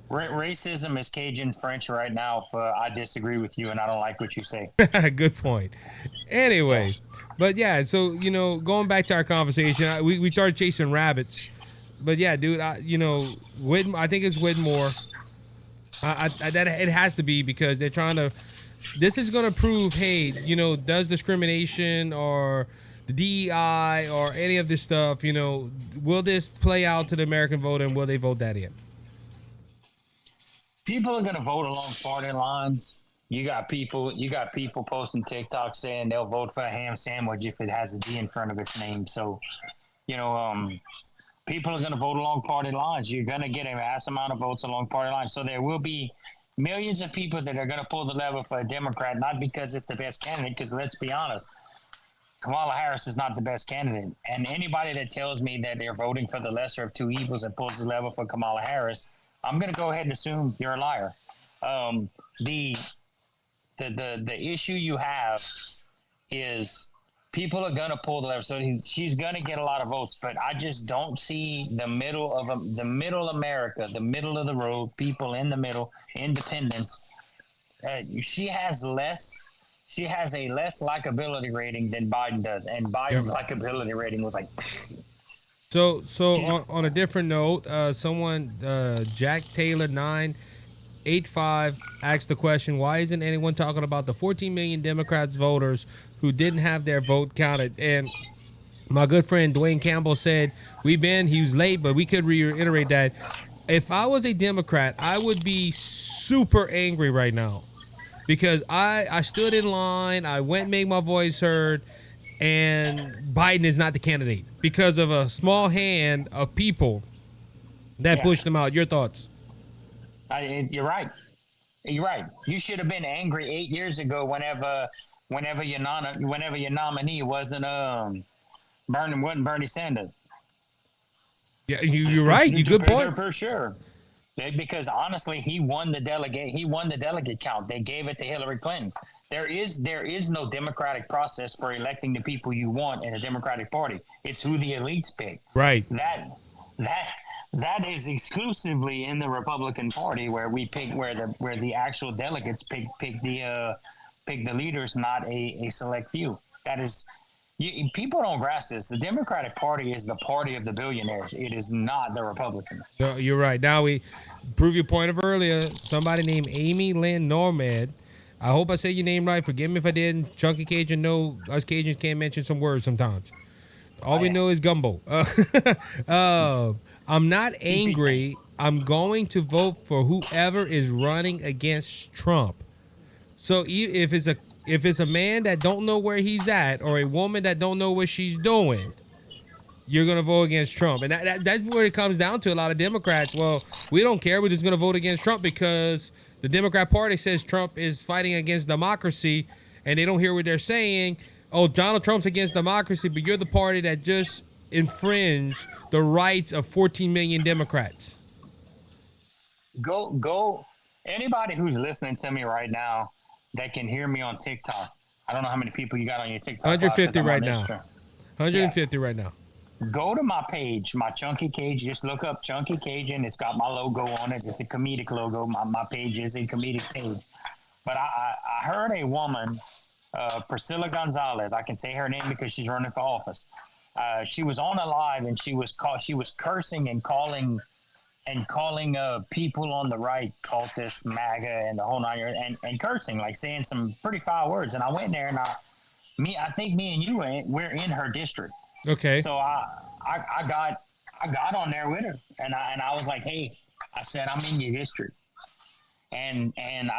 Racism is Cajun French right now. I disagree with you, and I don't like what you say. Good point. Anyway, but yeah, so going back to our conversation, we started chasing rabbits, but yeah, dude, I think it's Whitmore. That it has to be, because they're trying to. This is going to prove, hey, does discrimination or the DEI or any of this stuff, will this play out to the American vote, and will they vote that in? People are going to vote along party lines. You got people posting TikTok saying they'll vote for a ham sandwich if it has a D in front of its name. So, people are going to vote along party lines. You're going to get a mass amount of votes along party lines. So there will be millions of people that are going to pull the lever for a Democrat, not because it's the best candidate, because let's be honest, Kamala Harris is not the best candidate. And anybody that tells me that they're voting for the lesser of two evils and pulls the lever for Kamala Harris, I'm going to go ahead and assume you're a liar. The issue you have is people are going to pull the lever. So she's going to get a lot of votes, but I just don't see the middle America, the middle of the road, people in the middle, independents. She has a less likability rating than Biden does. And Biden's likability rating was like... So on a different note, someone, Jack Taylor 985 asked the question, why isn't anyone talking about the 14 million Democrats voters who didn't have their vote counted? And my good friend Dwayne Campbell said, he was late, but we could reiterate that. If I was a Democrat, I would be super angry right now, because I stood in line, I went and made my voice heard, and Biden is not the candidate because of a small hand of people that pushed him out. Your thoughts? You're right. You're right. You should have been angry 8 years ago whenever your nominee wasn't Bernie Sanders. Yeah, you're right. You good point. For sure. Because honestly, he won the delegate count. They gave it to Hillary Clinton. There is no democratic process for electing the people you want in a Democratic Party. It's who the elites pick. Right. That is exclusively in the Republican Party, where we pick where the actual delegates pick the leaders, not a select few. That is, people don't grasp this. The Democratic Party is the party of the billionaires. It is not the Republicans. No, you're right. Now we prove your point of earlier. Somebody named Amy Lynn Normed. I hope I said your name right. Forgive me if I didn't. Chunky Cajun, no, us Cajuns can't mention some words sometimes. All we know is gumbo. I'm not angry. I'm going to vote for whoever is running against Trump. So if it's a man that don't know where he's at, or a woman that don't know what she's doing, you're going to vote against Trump. And that's where it comes down to. A lot of Democrats, well, we don't care. We're just going to vote against Trump because the Democrat Party says Trump is fighting against democracy, and they don't hear what they're saying. Oh, Donald Trump's against democracy, but you're the party that just infringed the rights of 14 million Democrats. Go. Anybody who's listening to me right now that can hear me on TikTok. I don't know how many people you got on your TikTok. 150 right now. 150 right now. Go to my page, my Chunky Cage. Just look up Chunky Cajun. It's got my logo on it. It's a comedic logo. My page is a comedic page. But I heard a woman, Priscilla Gonzalez. I can say her name because she's running for office. She was on a live and she was cursing and calling people on the right cultists, MAGA, and the whole nine yards, and cursing, like saying some pretty foul words. And I went there and I think me and you we're in her district. Okay. So I got on there with her and I was like, hey, I said, I'm in your history. And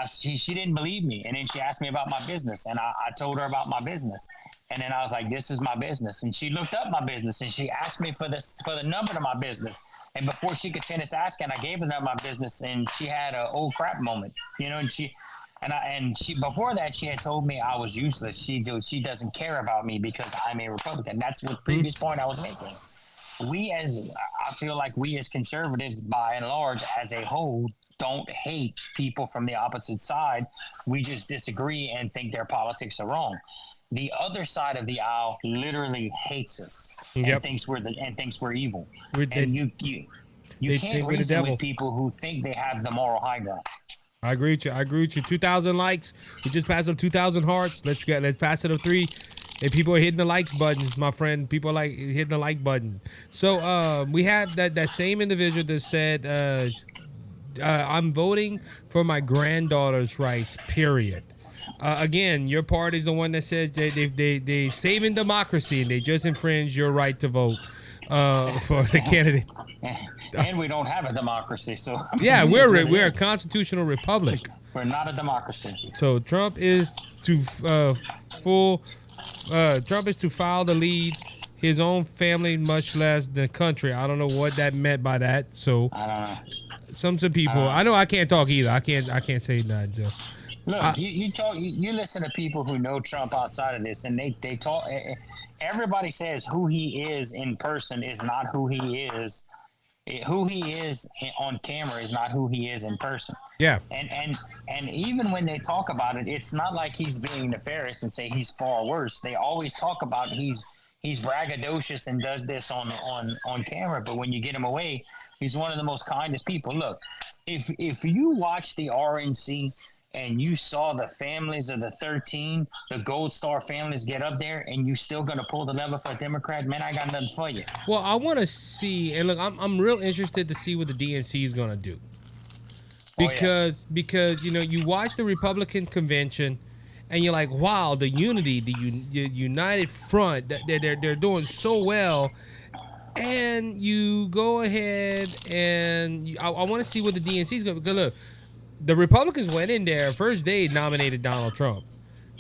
she didn't believe me. And then she asked me about my business. And I told her about my business. And then I was like, this is my business. And she looked up my business and she asked me for the number to my business. And before she could finish asking, I gave her my business, and she had an old crap moment, and she before that, she had told me I was useless. She doesn't care about me because I'm a Republican. That's what previous point I was making. I feel like we as conservatives, by and large, as a whole, don't hate people from the opposite side. We just disagree and think their politics are wrong. The other side of the aisle literally hates us and thinks we're evil. You can't reason with people who think they have the moral high ground. I agree with you. 2,000 likes. We just passed up 2,000 hearts. Let's pass it up 3. And people are hitting the likes buttons, my friend. People are like hitting the like button. So we had that same individual that said, I'm voting for my granddaughter's rights, period. Again, your party is the one that says they saving democracy and they just infringe your right to vote for the candidate. And we don't have a democracy, so yeah, we're a constitutional republic. We're not a democracy. So Trump is to file to lead his own family, much less the country. I don't know what that meant by that. So I don't know. Some people. I know I can't talk either. I can't say nothing. So. Look, you listen to people who know Trump outside of this, and they talk. Everybody says who he is in person is not who he is. Who he is on camera is not who he is in person. Yeah. And even when they talk about it, it's not like he's being nefarious and say he's far worse. They always talk about he's braggadocious and does this on camera, but when you get him away, he's one of the most kindest people. Look, if you watch the RNC and you saw the families of the 13, the Gold Star families get up there, and you still going to pull the lever for a Democrat, man, I got nothing for you. Well, I want to see, and look, I'm real interested to see what the DNC is going to do. Because you watch the Republican convention, and you're like, wow, the unity, the united front, they're doing so well. And you go ahead and I want to see what the DNC is going to, because look, the Republicans went in there first day, nominated Donald Trump.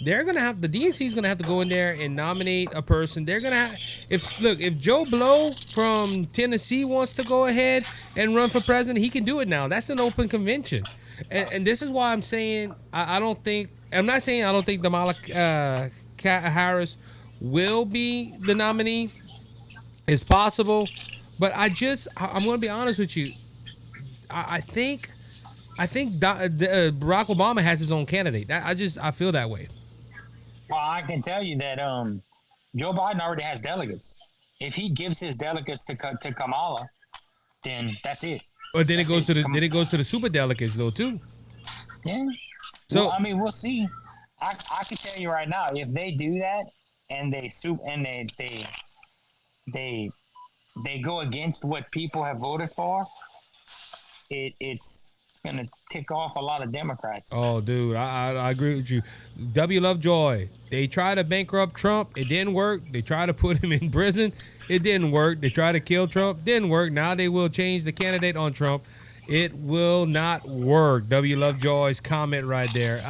They're going to have, the DNC is going to have to go in there and nominate a person. They're going to have, if Joe Blow from Tennessee wants to go ahead and run for president, he can do it now. That's an open convention. And this is why I'm saying, I'm not saying I don't think Kamala Harris will be the nominee. It's possible, but I'm going to be honest with you. I think Barack Obama has his own candidate. I feel that way. Well, I can tell you that Joe Biden already has delegates. If he gives his delegates to Kamala, then that's it. But then it goes to the super delegates though too. Yeah. So I mean, we'll see. I can tell you right now, if they do that and they go against what people have voted for, it's going to tick off a lot of Democrats. Oh, dude, I agree with you. W. Lovejoy, they tried to bankrupt Trump. It didn't work. They tried to put him in prison. It didn't work. They tried to kill Trump. Didn't work. Now they will change the candidate on Trump. It will not work. W. Lovejoy's comment right there.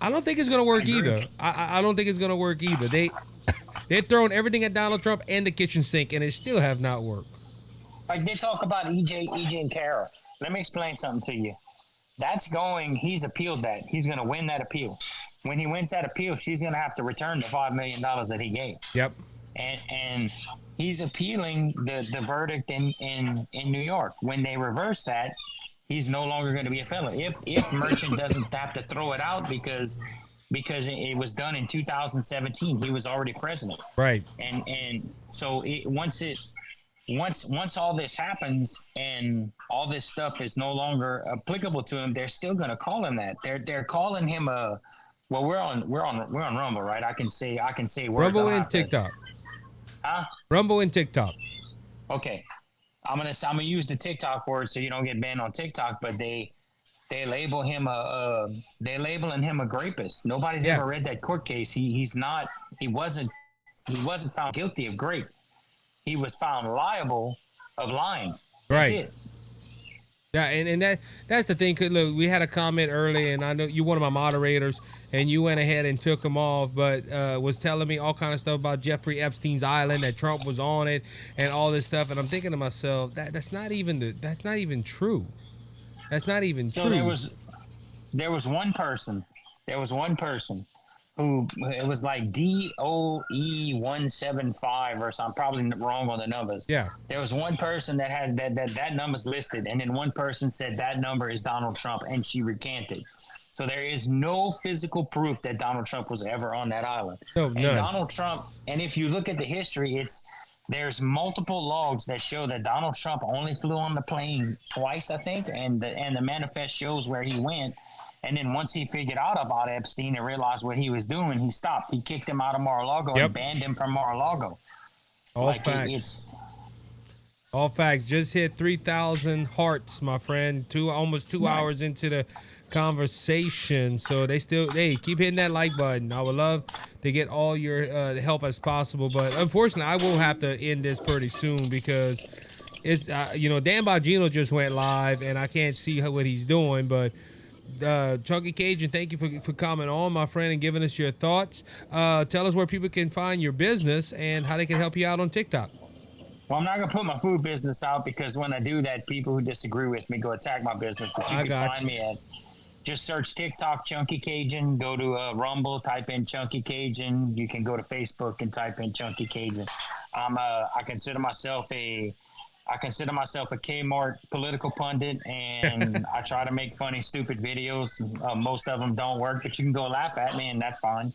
I don't think it's going to work either. I don't think it's going to work either. They've thrown everything at Donald Trump and the kitchen sink, and it still have not worked. Like they talk about EJ and Kara. Let me explain something to you. He's appealed that. He's going to win that appeal. When he wins that appeal, she's going to have to return the $5 million that he gave. Yep. And he's appealing the verdict in New York. When they reverse that, he's no longer going to be a felon. If Merchant doesn't have to throw it out because it was done in 2017, he was already president. Right. And so once all this happens and all this stuff is no longer applicable to him, they're still going to call him that. They're calling him we're on Rumble, right? I can say words. Rumble and TikTok. Huh? Rumble and TikTok. Okay. I'm gonna use the TikTok word so you don't get banned on TikTok, but they label him they're labeling him a rapist. Nobody's ever read that court case. He wasn't found guilty of rape. He was found liable of lying. That's right. it. Yeah, and that's the thing. 'Cause look, we had a comment early, and I know you one of my moderators, and you went ahead and took him off, but was telling me all kind of stuff about Jeffrey Epstein's island, that Trump was on it, and all this stuff. And I'm thinking to myself, that's not even true. That's not even So true. there was one person. There was one person who it was like DOE175 or something. I'm probably wrong on the numbers. Yeah. There was one person that has that number's listed, and then one person said that number is Donald Trump, and she recanted. So there is no physical proof that Donald Trump was ever on that island. No, and none. Donald Trump, and if you look at the history, there's multiple logs that show that Donald Trump only flew on the plane twice, I think, and the manifest shows where he went. And then once he figured out about Epstein and realized what he was doing, he stopped. He kicked him out of Mar-a-Lago and banned him from Mar-a-Lago. All facts. All facts. Just hit 3,000 hearts, my friend. Almost two hours into the conversation. So hey, keep hitting that like button. I would love to get all your help as possible. But unfortunately, I will have to end this pretty soon because it's, Dan Bongino just went live and I can't see what he's doing. But Chunky Cajun, thank you for coming on, my friend, and giving us your thoughts. Tell us where people can find your business and how they can help you out on TikTok. Well, I'm not going to put my food business out because when I do that, people who disagree with me go attack my business. But you can find me at, just search TikTok Chunky Cajun, go to Rumble, type in Chunky Cajun. You can go to Facebook and type in Chunky Cajun. I consider myself a Kmart political pundit, and I try to make funny, stupid videos. Most of them don't work, but you can go laugh at me, and that's fine.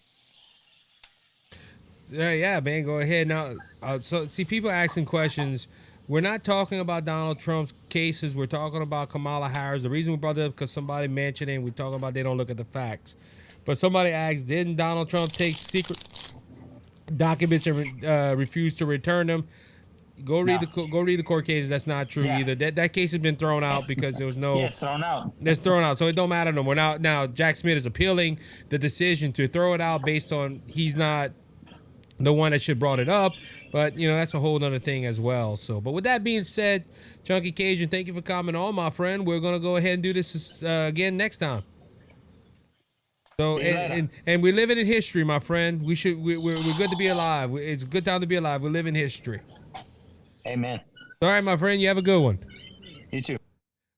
Yeah, man, go ahead. Now, so see, people asking questions. We're not talking about Donald Trump's cases. We're talking about Kamala Harris. The reason we brought it up because somebody mentioned it, and we're talking about they don't look at the facts. But somebody asked, didn't Donald Trump take secret documents and refuse to return them? Go read the court cases. That's not true either. That case has been thrown out because there was no. Yeah, it's thrown out. It's thrown out, so it don't matter no more. Now Jack Smith is appealing the decision to throw it out based on he's not the one that should brought it up, but that's a whole other thing as well. So, but with that being said, Chunky Cajun, thank you for coming on, my friend. We're gonna go ahead and do this again next time. So and we're living in history, my friend. We're good to be alive. It's a good time to be alive. We live in history. Amen. All right, my friend. You have a good one. You too.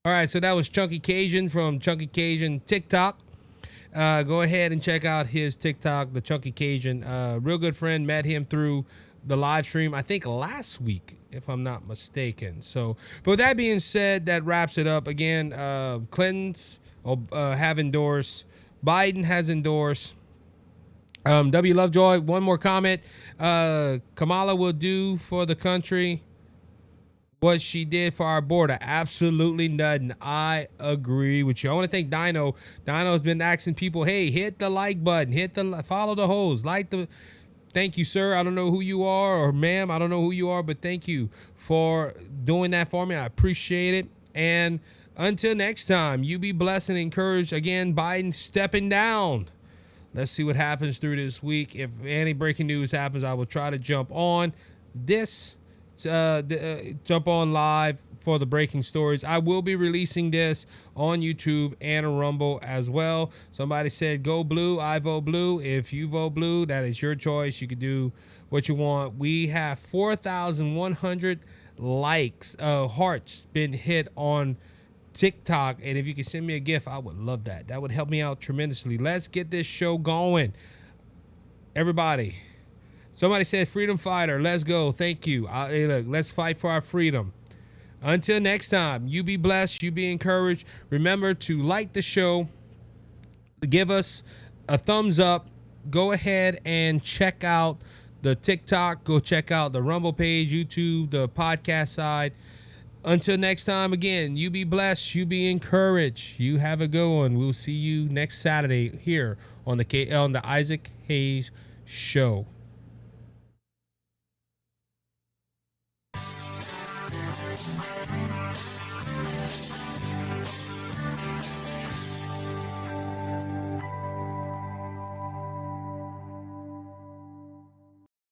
All right, so that was Chunky Cajun from Chunky Cajun TikTok. Go ahead and check out his TikTok, the Chunky Cajun. Real good friend. Met him through the live stream, I think last week, if I'm not mistaken. So, but with that being said, that wraps it up. Again, Clintons have endorsed. Biden has endorsed. W. Lovejoy, one more comment. Kamala will do for the country what she did for our border. Absolutely nothing. I agree with you. I want to thank Dino. Dino's been asking people, hey, hit the like button, follow the host, thank you, sir. I don't know who you are, or ma'am, I don't know who you are, but thank you for doing that for me. I appreciate it. And until next time, you be blessed and encouraged. Again, Biden stepping down. Let's see what happens through this week. If any breaking news happens, I will try to jump on this. Jump on live for the breaking stories. I will be releasing this on YouTube and Rumble as well. Somebody said go blue, I vote blue. If you vote blue, that is your choice. You can do what you want. We have 4,100 likes, hearts been hit on TikTok, and if you can send me a GIF, I would love that. That would help me out tremendously. Let's get this show going, everybody. Somebody said freedom fighter. Let's go. Thank you. Hey, look, let's fight for our freedom. Until next time, you be blessed. You be encouraged. Remember to like the show. Give us a thumbs up. Go ahead and check out the TikTok. Go check out the Rumble page, YouTube, the podcast side. Until next time, again, you be blessed. You be encouraged. You have a good one. We'll see you next Saturday here on the Isaac Hayes Show.